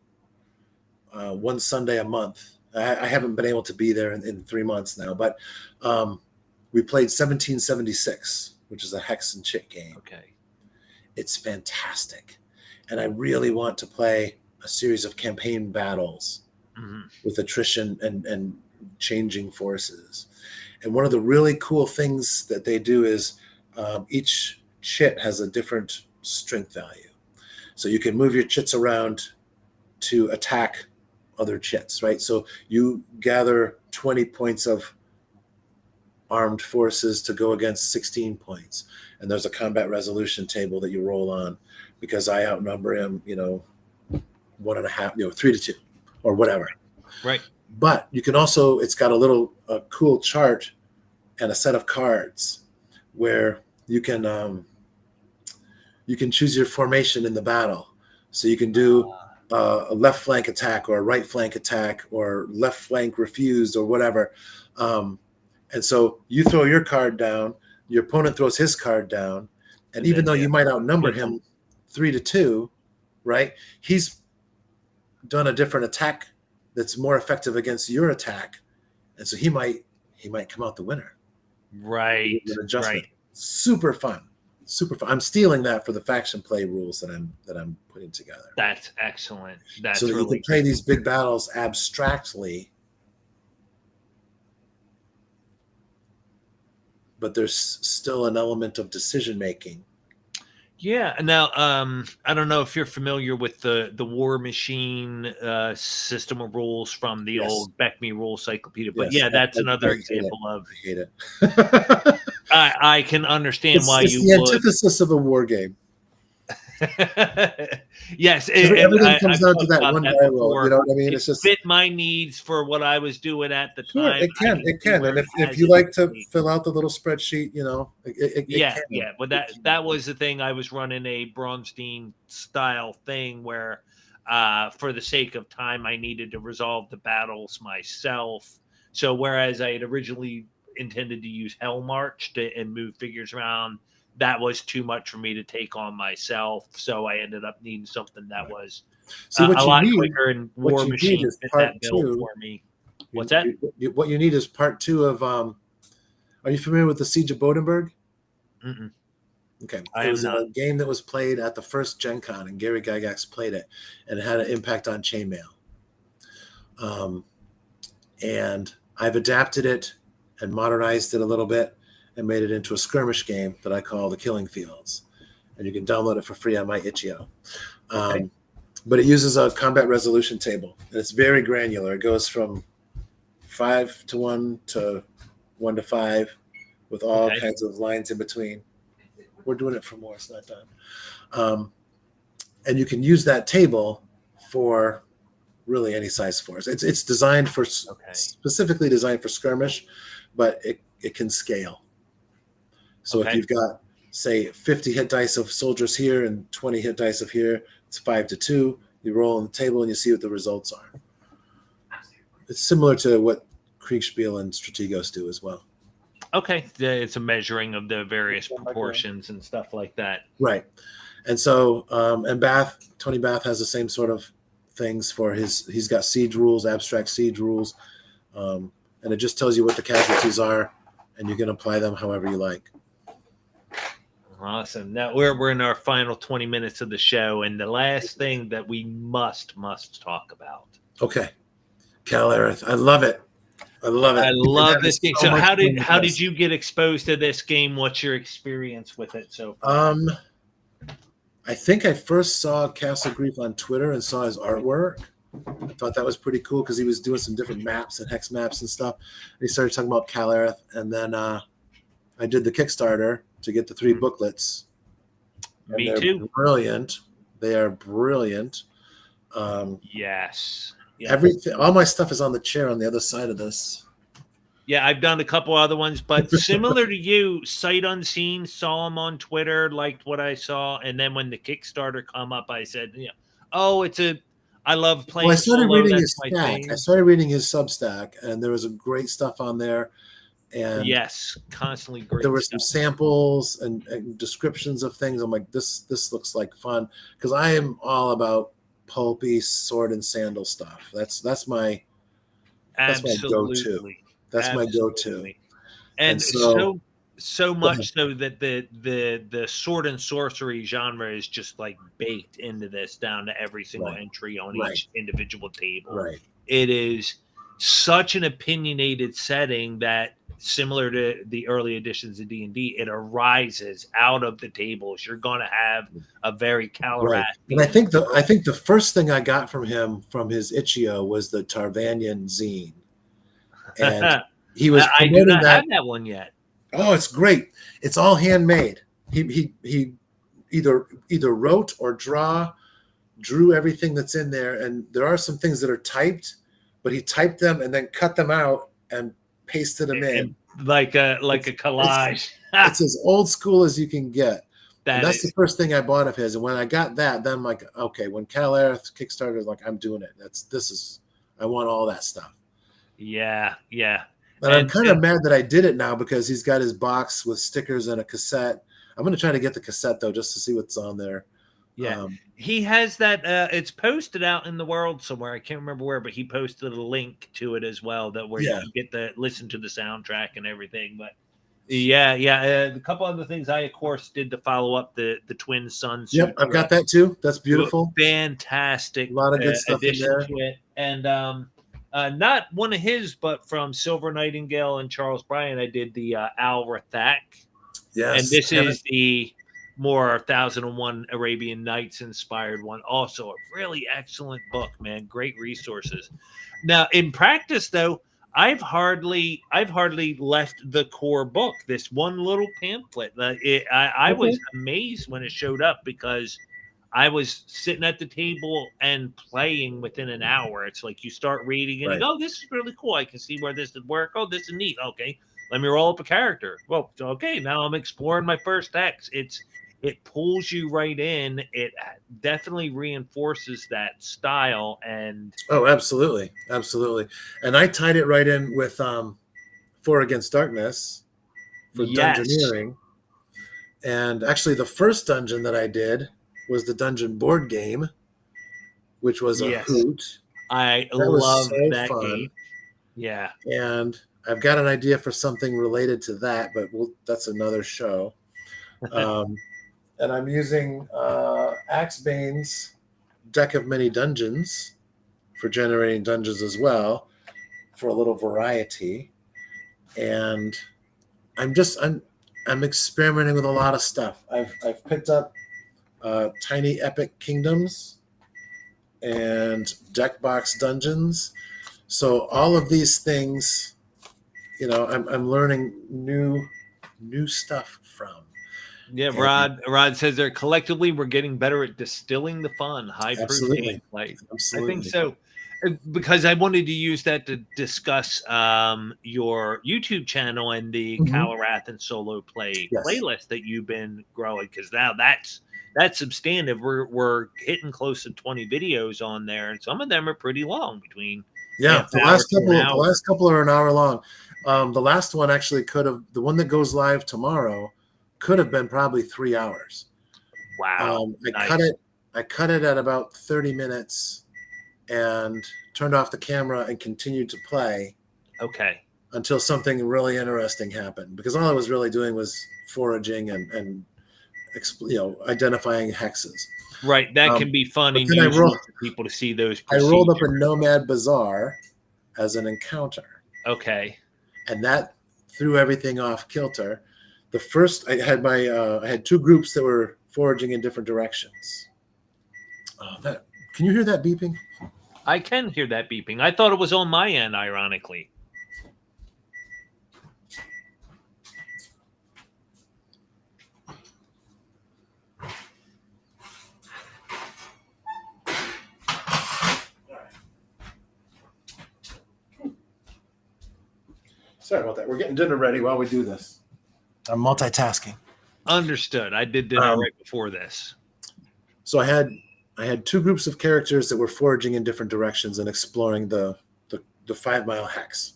one Sunday a month. I haven't been able to be there in 3 months now, but we played 1776, which is a Hex and Chick game.
Okay.
It's fantastic. And I really want to play a series of campaign battles with attrition and changing forces. And one of the really cool things that they do is each chit has a different strength value. So you can move your chits around to attack other chits, right? So you gather 20 points of armed forces to go against 16 points. And there's a combat resolution table that you roll on because I outnumber him, 1.5, 3-2 or whatever.
Right.
But you can also, it's got a cool chart and a set of cards where you can choose your formation in the battle. So you can do a left flank attack or a right flank attack or left flank refused or whatever. And so you throw your card down, your opponent throws his card down, and even though you might outnumber him 3-2, right? He's done a different attack that's more effective against your attack, and so he might come out the winner.
Right.
Adjustment. Right. Super fun. I'm stealing that for the faction play rules that I'm putting together.
That's excellent. That's
so that you can play these big battles abstractly, but there's still an element of decision making.
Yeah. Now, I don't know if you're familiar with the War Machine system of rules from the old Beckme Rule Cyclopedia, but that's another example of.
I hate it.
I can understand why
it's
you
the
would.
Antithesis of a war game.
Yes,
everything comes down to that one die roll. You know what I mean?
It's just fit my needs for what I was doing at the time.
It can, and if you like to fill out the little spreadsheet, it
can. But that was the thing. I was running a Braunstein style thing where for the sake of time, I needed to resolve the battles myself. So whereas I had originally intended to use Hell March and move figures around, that was too much for me to take on myself. So I ended up needing something that was
What
a
you
lot
need,
quicker, and
what
War
you need
Machine
is
fit
part
that bill
2.
for me. What's that?
What you need is part 2 of. Are you familiar with the Siege of Bodenberg?
Mm-mm.
Okay,
I
it
am
was
not.
a game that was played at the first Gen Con, and Gary Gygax played it, and it had an impact on chainmail. And I've adapted it and modernized it a little bit and made it into a skirmish game that I call the Killing Fields, and you can download it for free on my itch.io.
Okay.
But it uses a combat resolution table, and it's very granular. It goes from 5-1 to 1-5 with all kinds of lines in between. We're doing it for more. It's not done. And you can use that table for really any size force. It's designed for specifically designed for skirmish, but it can scale. So if you've got, say, 50 hit dice of soldiers here and 20 hit dice of here, it's 5-2. You roll on the table and you see what the results are. It's similar to what Kriegspiel and Strategos do as well.
Okay, it's a measuring of the various proportions and stuff like that.
Right. And so, and Tony Bath has the same sort of things for he's got siege rules, abstract siege rules, and it just tells you what the casualties are, and you can apply them however you like.
Awesome. Now we're in our final 20 minutes of the show, and the last thing that we must talk about.
Okay. Kal-Arath. I love it. I
love this game. So how did you get exposed to this game? What's your experience with it so far?
I think I first saw Castle Grief on Twitter and saw his artwork. I thought that was pretty cool because he was doing some different maps and hex maps and stuff. And he started talking about Kal-Arath, and then I did the Kickstarter to get the 3 booklets.
Me too.
Brilliant. They are brilliant.
Yes.
Everything, all my stuff is on the chair on the other side of this.
Yeah, I've done a couple other ones, but similar to you, sight unseen, saw them on Twitter, liked what I saw, and then when the Kickstarter come up, I said, I love playing.
Well, I started
solo.
reading
That's
his
my
stack.
thing.
I started reading his Substack, and there was a great stuff on there. And
yes, constantly great.
There were some samples and descriptions of things. I'm like, this looks like fun, because I am all about pulpy sword and sandal stuff. That's my go-to. That's my go-to.
And so much so that the sword and sorcery genre is just like baked into this, down to every single entry on each individual table.
Right.
It is such an opinionated setting that, similar to the early editions of D&D, it arises out of the tables. You're going to have a very Kal-Arath.
And I think the first thing I got from him from his itch.io was the Tarvanian zine, and he was
I do not have that one yet.
Oh, it's great! It's all handmade. He either wrote or drew everything that's in there, and there are some things that are typed, but he typed them and then cut them out and pasted them in
like a collage.
It's as old school as you can get. That's
the
first thing I bought of his, and when I got that, then I'm like, okay, when Kal-Arath Kickstarter is like, I'm doing it. I want all that stuff.
Yeah.
And I'm kind of mad that I did it now, because he's got his box with stickers and a cassette. I'm going to try to get the cassette, though, just to see what's on there.
Yeah, he has that. It's posted out in the world somewhere. I can't remember where, but he posted a link to it as well, where you can get the listen to the soundtrack and everything. But a couple other things. I, of course, did to follow up the Twin Sons.
Yep, I've got that too. That's beautiful.
Fantastic.
A lot of good stuff in there.
To it. And not one of his, but from Silver Nightingale and Charles Bryan, I did the Al-Rathak.
Yes.
And this is the more 1001 Arabian Nights inspired one. Also a really excellent book, man. Great resources. Now, in practice, though, I've hardly left the core book. This one little pamphlet. I was amazed when it showed up, because I was sitting at the table and playing within an hour. It's like you start reading and you go, oh, this is really cool. I can see where this would work. Oh, this is neat. Okay, let me roll up a character. Well, okay, now I'm exploring my first text. it pulls you right in. It definitely reinforces that style. And
Oh, absolutely, absolutely. And I tied it right in with Four Against Darkness for
yes,
dungeoneering. And actually, the first dungeon that I did was the dungeon board game, which was a
yes,
hoot.
I
That was
love
so
that
fun.
game. Yeah.
And I've got an idea for something related to that, but that's another show. And I'm using Axebane's Deck of Many Dungeons for generating dungeons as well, for a little variety. And I'm experimenting with a lot of stuff. I've picked up Tiny Epic Kingdoms and Deck Box Dungeons. So all of these things, I'm learning new stuff from.
Yeah,
And
Rod says there collectively we're getting better at distilling the fun, high proof
absolutely,
gameplay. I think
absolutely.
so. Because I wanted to use that to discuss your YouTube channel and the
Mhm.
Kal-Arath and solo play
Yes.
playlist that you've been growing. Because now that's substantive. We're hitting close to 20 videos on there, and some of them are pretty long, between
Yeah,
half hour to an
the
hour.
last couple are an hour long. The last one actually the one that goes live tomorrow could have been probably 3 hours.
Wow,
I cut it at about 30 minutes and turned off the camera and continued to play
Okay.
until something really interesting happened. Because all I was really doing was foraging and identifying hexes.
Right, that can be fun
But
and
then
useful for people to see those
I rolled up a
procedures.
Nomad Bazaar as an encounter.
Okay.
And that threw everything off kilter. The first, I had two groups that were foraging in different directions. Can you hear that beeping?
I can hear that beeping. I thought it was on my end, ironically.
Sorry about that. We're getting dinner ready while we do this. I'm multitasking.
Understood. I did dinner right before this.
So I had two groups of characters that were foraging in different directions and exploring the 5 Mile hex.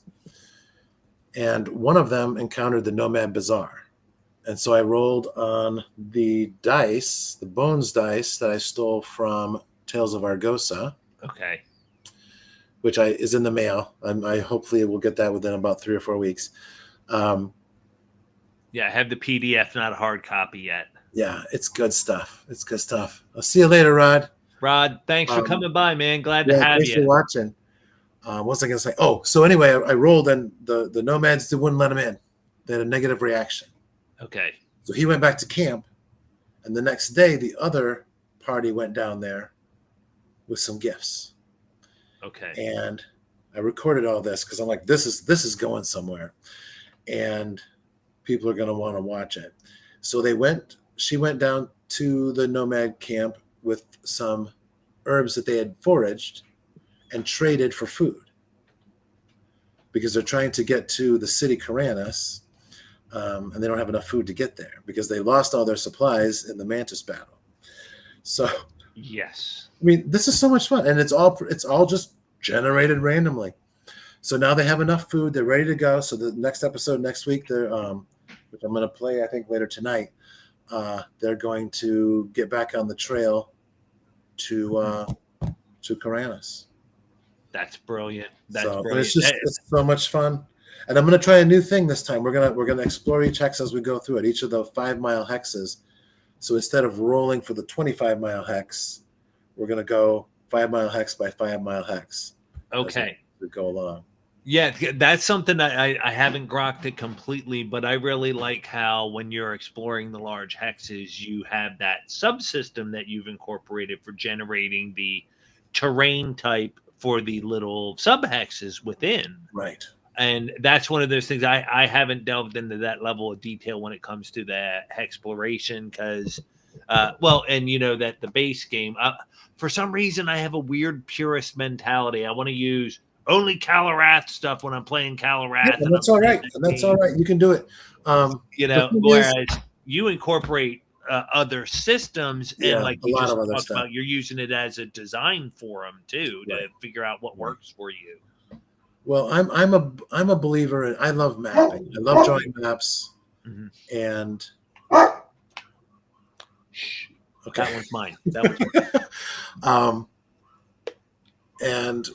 And one of them encountered the Nomad Bazaar. And so I rolled on the dice, the bones dice that I stole from Tales of Argosa.
Okay.
Which is in the mail. I hopefully will get that within about 3 or 4 weeks.
Yeah, I have the PDF, not a hard copy yet.
Yeah, it's good stuff. It's good stuff. I'll see you later, Rod.
Rod, thanks for coming by, man. Glad to have
thanks
you.
for watching. What was I going to say? Oh, so anyway, I rolled and the nomads wouldn't let him in. They had a negative reaction.
Okay.
So he went back to camp, and the next day the other party went down there with some gifts.
Okay.
And I recorded all this because I'm like, this is going somewhere, and people are going to want to watch it. So she went down to the nomad camp with some herbs that they had foraged and traded for food because they're trying to get to the city Kal-Arath, and they don't have enough food to get there because they lost all their supplies in the Mantis battle. So
yes,
I mean, this is so much fun, and it's all just generated randomly. So now they have enough food; they're ready to go. So the next episode next week, which I'm going to play, I think later tonight, they're going to get back on the trail to Kal-Arath.
That's brilliant. That's
so
brilliant.
It's so much fun, and I'm going to try a new thing this time. We're gonna explore each hex as we go through it. Each of the 5 Mile hexes. So instead of rolling for the 25 Mile hex, we're going to go 5 Mile hex by 5 Mile hex.
Okay.
We go along.
Yeah, that's something that I haven't grokked it completely, but I really like how when you're exploring the large hexes, you have that subsystem that you've incorporated for generating the terrain type for the little sub-hexes within.
Right.
And that's one of those things I haven't delved into that level of detail when it comes to the exploration because, and you know that the base game, for some reason, I have a weird purist mentality. I want to use only Kal-Arath stuff when I'm playing Kal-Arath.
Yeah, and that's all right. And that's all right. You can do it.
Whereas you incorporate other systems,
Yeah,
and like
a
you
lot
just
of other
talked
stuff.
about, you're using it as a design forum too to
Right.
figure out what works for you.
Well, I'm a believer in, I love mapping. I love drawing maps,
Mm-hmm.
and
Shh.
okay.
That one's mine. That one's mine.
And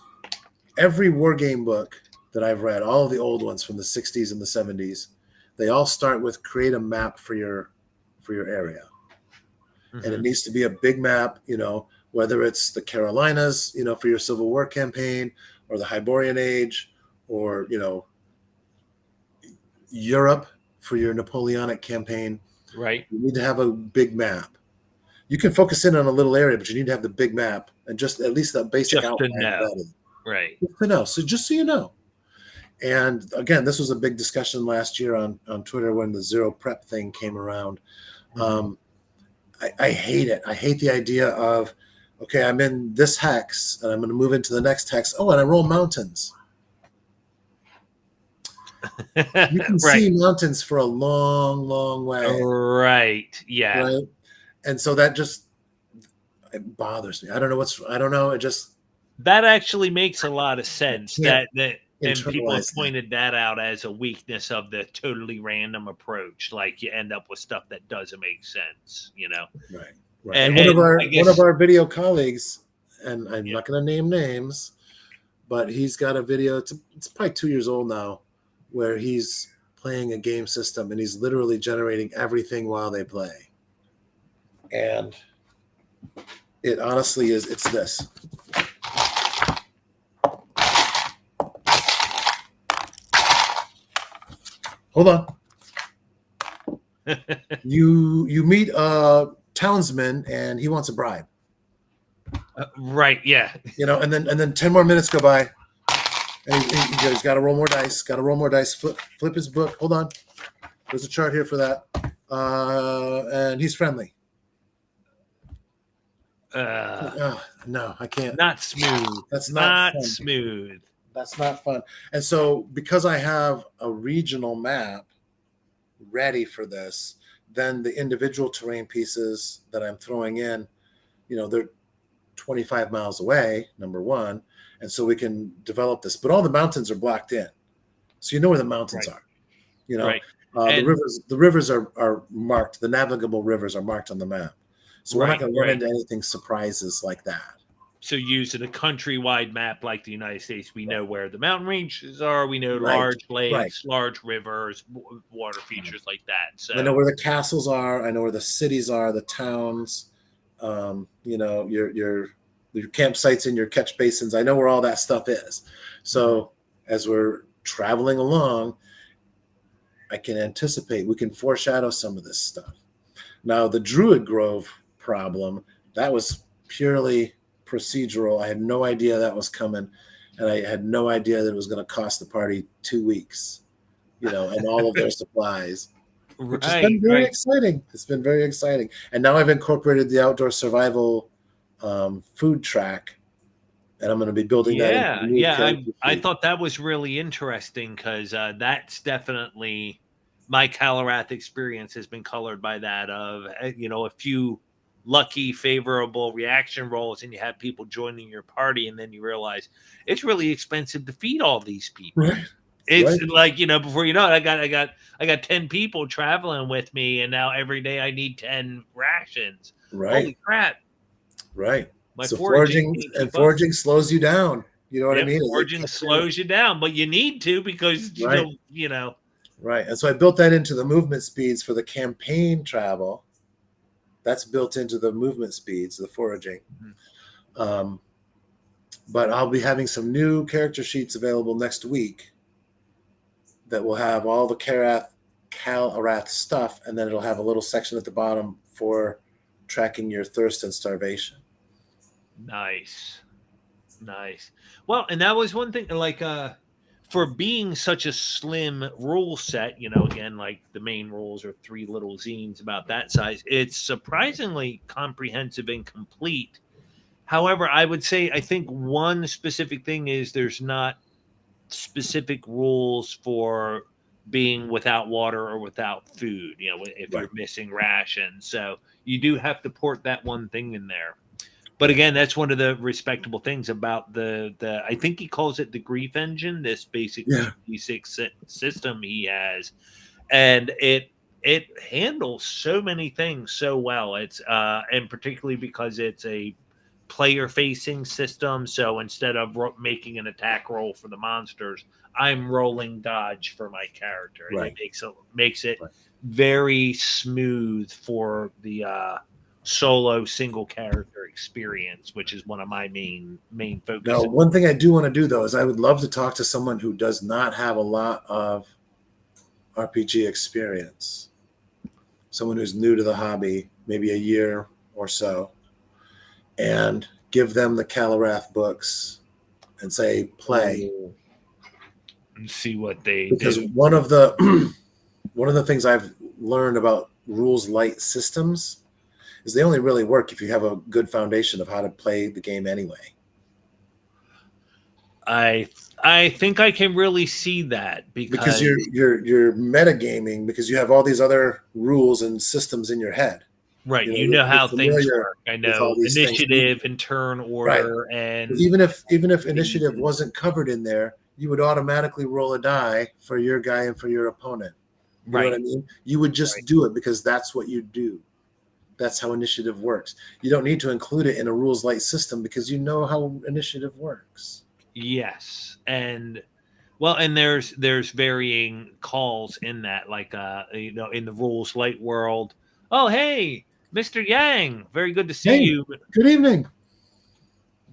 every war game book that I've read, all of the old ones from the 60s and the 70s, they all start with create a map for your area.
Mm-hmm.
And it needs to be a big map, you know, whether it's the Carolinas, you know, for your Civil War campaign, or the Hyborian Age, or, you know, Europe for your Napoleonic campaign.
Right.
You need to have a big map. You can focus in on a little area, but you need to have the big map and just at least that basic
Just
outline.
to know. Right.
Just to know. So just so you know. And again, this was a big discussion last year on Twitter when the zero prep thing came around.
Mm-hmm.
I hate it. I hate the idea of, okay, I'm in this hex and I'm going to move into the next hex. Oh, and I roll mountains. You can
Right.
see mountains for a long, long way.
Right. Yeah.
Right. And so that just, it bothers me. I don't know. It just,
that actually makes a lot of sense. That and people have
internalize that.
pointed that out as a weakness of the totally random approach. Like you end up with stuff that doesn't make sense, you know.
Right. Right. And one of our video colleagues, and I'm not going to name names, but he's got a video. It's probably 2 years old now, where he's playing a game system and he's literally generating everything while they play. And it honestly is. It's this. Hold on. You meet a townsman and he wants a bribe.
Right. Yeah.
You know, and then 10 more minutes go by. And he's got to roll more dice. Got to roll more dice. Flip his book. Hold on. There's a chart here for that. And he's friendly. No, I can't.
Not smooth.
That's not fun.
Smooth.
That's not fun. And so because I have a regional map ready for this, then the individual terrain pieces that I'm throwing in, you know, they're 25 miles away, number one. And so we can develop this. But all the mountains are blocked in. So you know where the mountains are. You know, the rivers are marked. The navigable rivers are marked on the map. So we're not going to run into anything surprises like that.
So using a countrywide map like the United States, we know where the mountain ranges are. We know large lakes, large rivers, water features like that. So
I know where the castles are. I know where the cities are, the towns. You know, your campsites and your catch basins. I know where all that stuff is. So as we're traveling along, I can anticipate. We can foreshadow some of this stuff. Now, the Druid Grove problem, that was purely procedural. I had no idea that was coming, and I had no idea that it was going to cost the party 2 weeks, you know, and all of their supplies, which has been very exciting. It's been very exciting. And now I've incorporated the outdoor survival food track, and I'm going to be building that.
I thought that was really interesting because that's definitely my Kal-Arath experience has been colored by that of, you know, a few lucky favorable reaction rolls and you have people joining your party and then you realize it's really expensive to feed all these people.
Right.
It's like, you know, before you know it, I got 10 people traveling with me and now every day I need 10 rations.
Right.
Holy crap.
Right. So foraging slows you down. You know what I mean?
Foraging slows you down, but you need to because you know.
Right. And so I built that into the movement speeds for the campaign travel. That's built into the movement speeds, the foraging. Mm-hmm. But I'll be having some new character sheets available next week that will have all the Kal-Arath stuff, and then it'll have a little section at the bottom for tracking your thirst and starvation.
Nice. Well, and that was one thing, like, for being such a slim rule set, you know, again, like the main rules are 3 little zines about that size. It's surprisingly comprehensive and complete. However, I would say, I think one specific thing is there's not specific rules for being without water or without food, if
Right.
you're missing rations. So you do have to port that one thing in there. But again, that's one of the respectable things about the I think he calls it the grief engine, this basic
Yeah.
2d6 system he has, and it handles so many things so well. It's and particularly because it's a player facing system, so instead of making an attack roll for the monsters, I'm rolling dodge for my character, and
Right.
it makes it
Right.
very smooth for the solo single character experience, which is one of my main focus.
Now, one thing I do want to do though is I would love to talk to someone who does not have a lot of RPG experience, someone who's new to the hobby, maybe a year or so, and give them the Kal-Arath books and say, play.
And see what they
Because
do.
one of the things I've learned about rules light systems is they only really work if you have a good foundation of how to play the game anyway.
I think I can really see that
because you're metagaming because you have all these other rules and systems in your head.
Right, how things work. I know initiative
things.
And turn order, right. And
even if initiative wasn't covered in there, you would automatically roll a die for your guy and for your opponent. You know what I mean? You would just do it because that's what you do. That's how initiative works. You don't need to include it in a rules light system because you know how initiative works.
Yes, and there's varying calls in that, like in the rules light world. Oh, hey, Mr. Yang, very good to see you.
Good evening.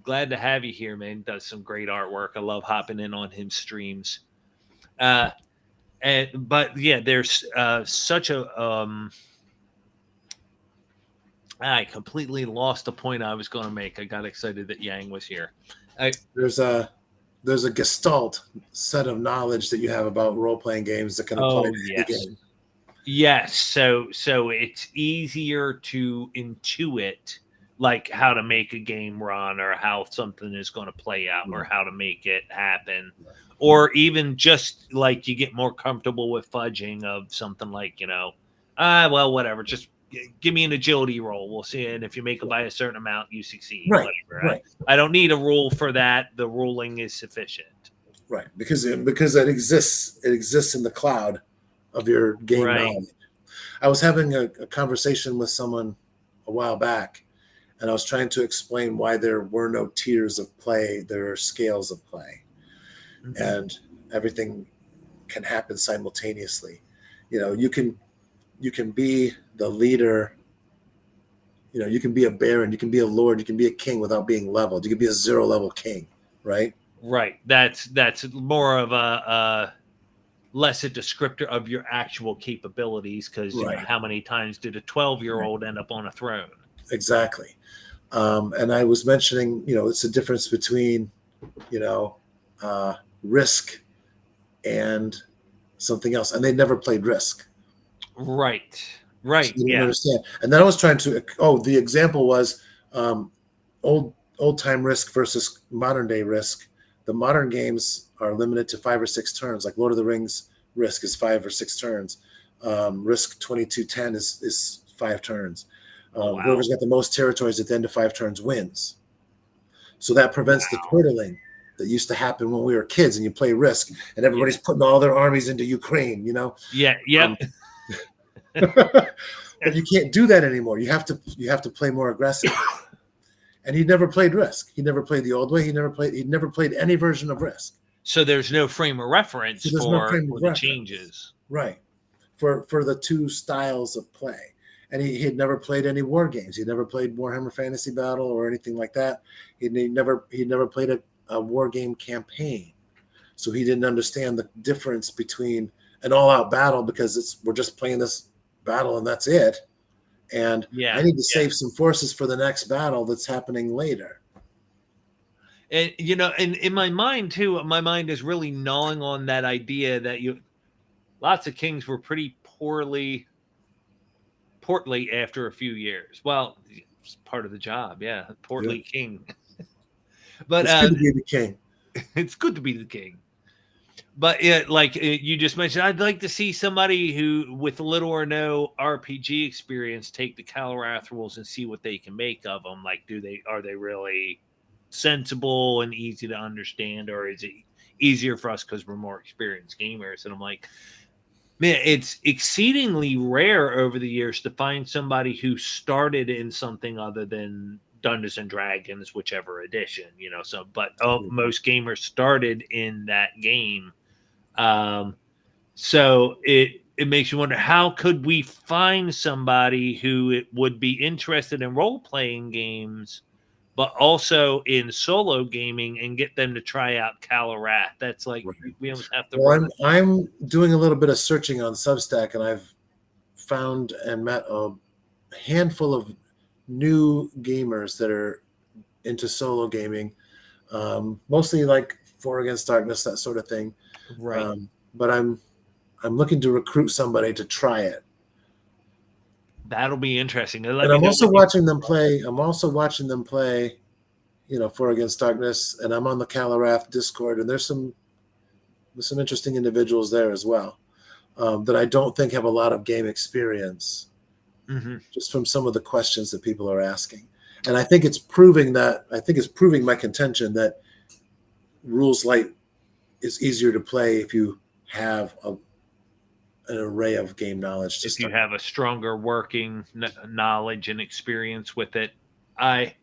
Glad to have you here, man. Does some great artwork. I love hopping in on his streams. But yeah, there's such a I completely lost the point I was going to make. I got excited that Yang was here.
There's a gestalt set of knowledge that you have about role-playing games that can apply to any game.
Yes, so it's easier to intuit like how to make a game run or how something is going to play out or how to make it happen. Or even just like you get more comfortable with fudging of something like, whatever, just give me an agility roll. We'll see. And if you make it by a certain amount, you succeed.
Right.
I don't need a rule for that. The ruling is sufficient.
Right. Because it exists in the cloud of your game knowledge. I was having a conversation with someone a while back, and I was trying to explain why there were no tiers of play. There are scales of play, and everything can happen simultaneously. You can be the leader. You can be a baron, you can be a lord, you can be a king without being leveled. You can be a 0 level king, right?
Right. That's more of a less a descriptor of your actual capabilities, because how many times did a 12-year-old end up on a throne?
Exactly. And I was mentioning, it's a difference between, Risk and something else, and they never played Risk.
Right.
So you didn't understand. And then I was trying to. The example was old time Risk versus modern day Risk. The modern games are limited to 5 or 6 turns. Like Lord of the Rings Risk is 5 or 6 turns. Risk 2210 is 5 turns. Whoever's got the most territories at the end of 5 turns wins. So that prevents the turtling that used to happen when we were kids and you play Risk and everybody's putting all their armies into Ukraine.
Yeah. Yep.
But you can't do that anymore. You have to play more aggressive. And he never played Risk. He never played the old way. He never played any version of Risk.
So there's no frame of reference for the changes.
Right. For the 2 styles of play. And he had never played any war games. He'd never played Warhammer Fantasy Battle or anything like that. He'd never played a war game campaign. So he didn't understand the difference between an all-out battle because we're just playing this battle and that's it. And I need to save some forces for the next battle that's happening later.
And and in my mind too, my mind is really gnawing on that idea that lots of kings were pretty portly after a few years. Well, it's part of the job, portly king. But
it's good to be the king.
It's good to be the king. But yeah, like you just mentioned, I'd like to see somebody who, with little or no RPG experience, take the Kal-Arath rules and see what they can make of them. Like, are they really sensible and easy to understand, or is it easier for us because we're more experienced gamers? And I'm like, man, it's exceedingly rare over the years to find somebody who started in something other than Dungeons and Dragons, whichever edition, So, but most gamers started in that game. So it makes you wonder, how could we find somebody who it would be interested in role playing games, but also in solo gaming, and get them to try out Kal-Arath? That's like
Right.
we almost have to.
Well, I'm doing a little bit of searching on Substack, and I've found and met a handful of new gamers that are into solo gaming, mostly like For Against Darkness, that sort of thing.
Right.
But I'm looking to recruit somebody to try it.
That'll be interesting.
And I'm also watching them play. For Against Darkness, and I'm on the Kal-Arath Discord, and there's some interesting individuals there as well, that I don't think have a lot of game experience, just from some of the questions that people are asking. And I think it's proving my contention that Rules Light is easier to play if you have an array of game knowledge.
If you have a stronger working knowledge and experience with it, I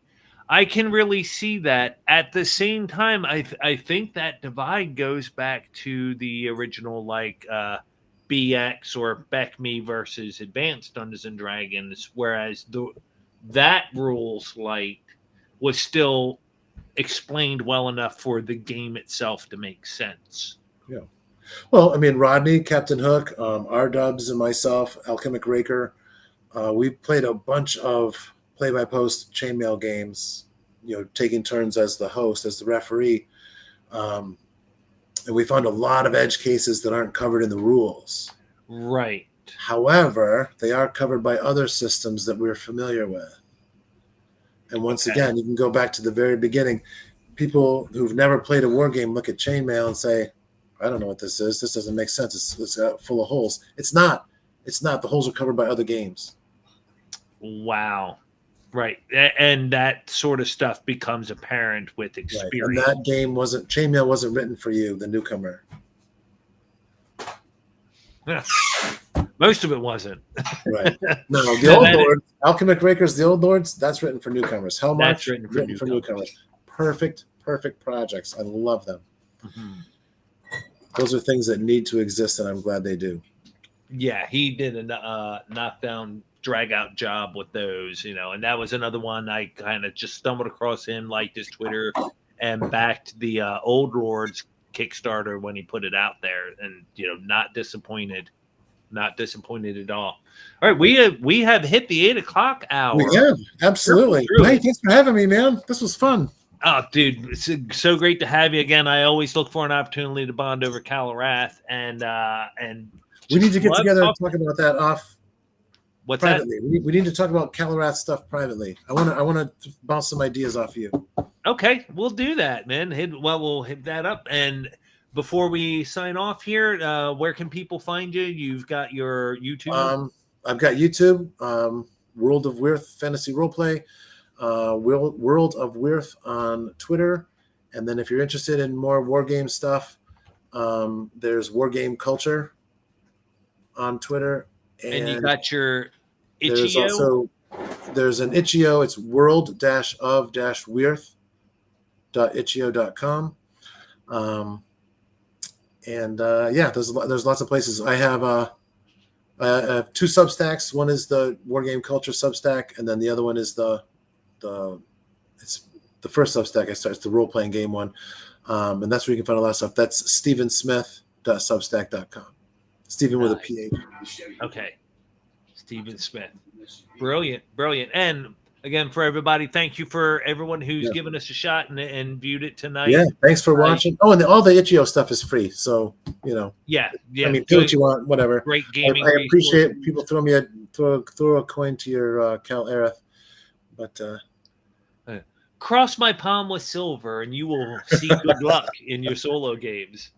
can really see that. At the same time, I think that divide goes back to the original, like BX or BECME versus Advanced Dungeons and Dragons, whereas that Rules Light was still explained well enough for the game itself to make sense.
Yeah. Well, I mean, Rodney, Captain Hook, R-Dubs, and myself, Alchemic Raker, we played a bunch of play-by-post chainmail games, taking turns as the host, as the referee. And we found a lot of edge cases that aren't covered in the rules.
Right.
However, they are covered by other systems that we're familiar with. And once again, you can go back to the very beginning. People who've never played a war game look at chainmail and say, I don't know what this is. This doesn't make sense. It's full of holes. It's not. The holes are covered by other games.
Wow. Right. And that sort of stuff becomes apparent with experience.
Right. And that chainmail wasn't written for you, the newcomer.
Most of it wasn't.
Right. No, the Old Lords, Alchemic Rakers, the Old Lords, that's written for newcomers.
That's
written for newcomers. Perfect projects. I love them. Mm-hmm. Those are things that need to exist, and I'm glad they do.
Yeah, he did a knockdown, drag out job with those, and that was another one I kind of just stumbled across him, liked his Twitter, and backed the Old Lords Kickstarter when he put it out there, and not disappointed at all. All right, we have hit the 8 o'clock hour.
We have, absolutely. Hey, thanks for having me, man. This was fun.
Oh, dude, it's so great to have you again. I always look for an opportunity to bond over Kal-Arath, and
we need to get together and talk about that off.
What's
privately.
that?
We need to talk about Kal-Arath stuff privately. I want to bounce some ideas off you.
Okay, we'll do that, man. We'll hit that up. And before we sign off here, where can people find you? You've got your YouTube.
I've got YouTube, World of Wirth Fantasy Roleplay, World of Wirth on Twitter, and then if you're interested in more war game stuff, there's War Game Culture on Twitter.
And you got your itch.io?
There's an itch.io. It's world-of-wirth.itch.io.com. There's lots of places. I have two Substacks. One is the War Game Culture Substack, and then the other one is it's the first Substack I started. It's the role-playing game one, and that's where you can find a lot of stuff. That's stevensmith.substack.com. Stephen with a PH.
Okay. Stephen Smith. Brilliant. And again, for everybody, thank you for everyone who's given us a shot and viewed it tonight.
Yeah, thanks for watching. Oh, and all the itch.io stuff is free, so
Yeah.
I mean, do what you want, whatever.
Great gaming.
I appreciate people throw a coin to your Kal-Arath, but
cross my palm with silver, and you will see good luck in your solo games.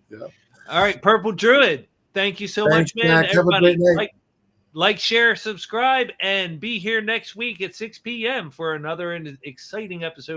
Yeah.
All right, Purple Druid. Thank you so
Thanks,
much, man.
Jack. Have a
Everybody,
great night.
like, share, subscribe, and be here next week at 6 p.m. for another exciting episode.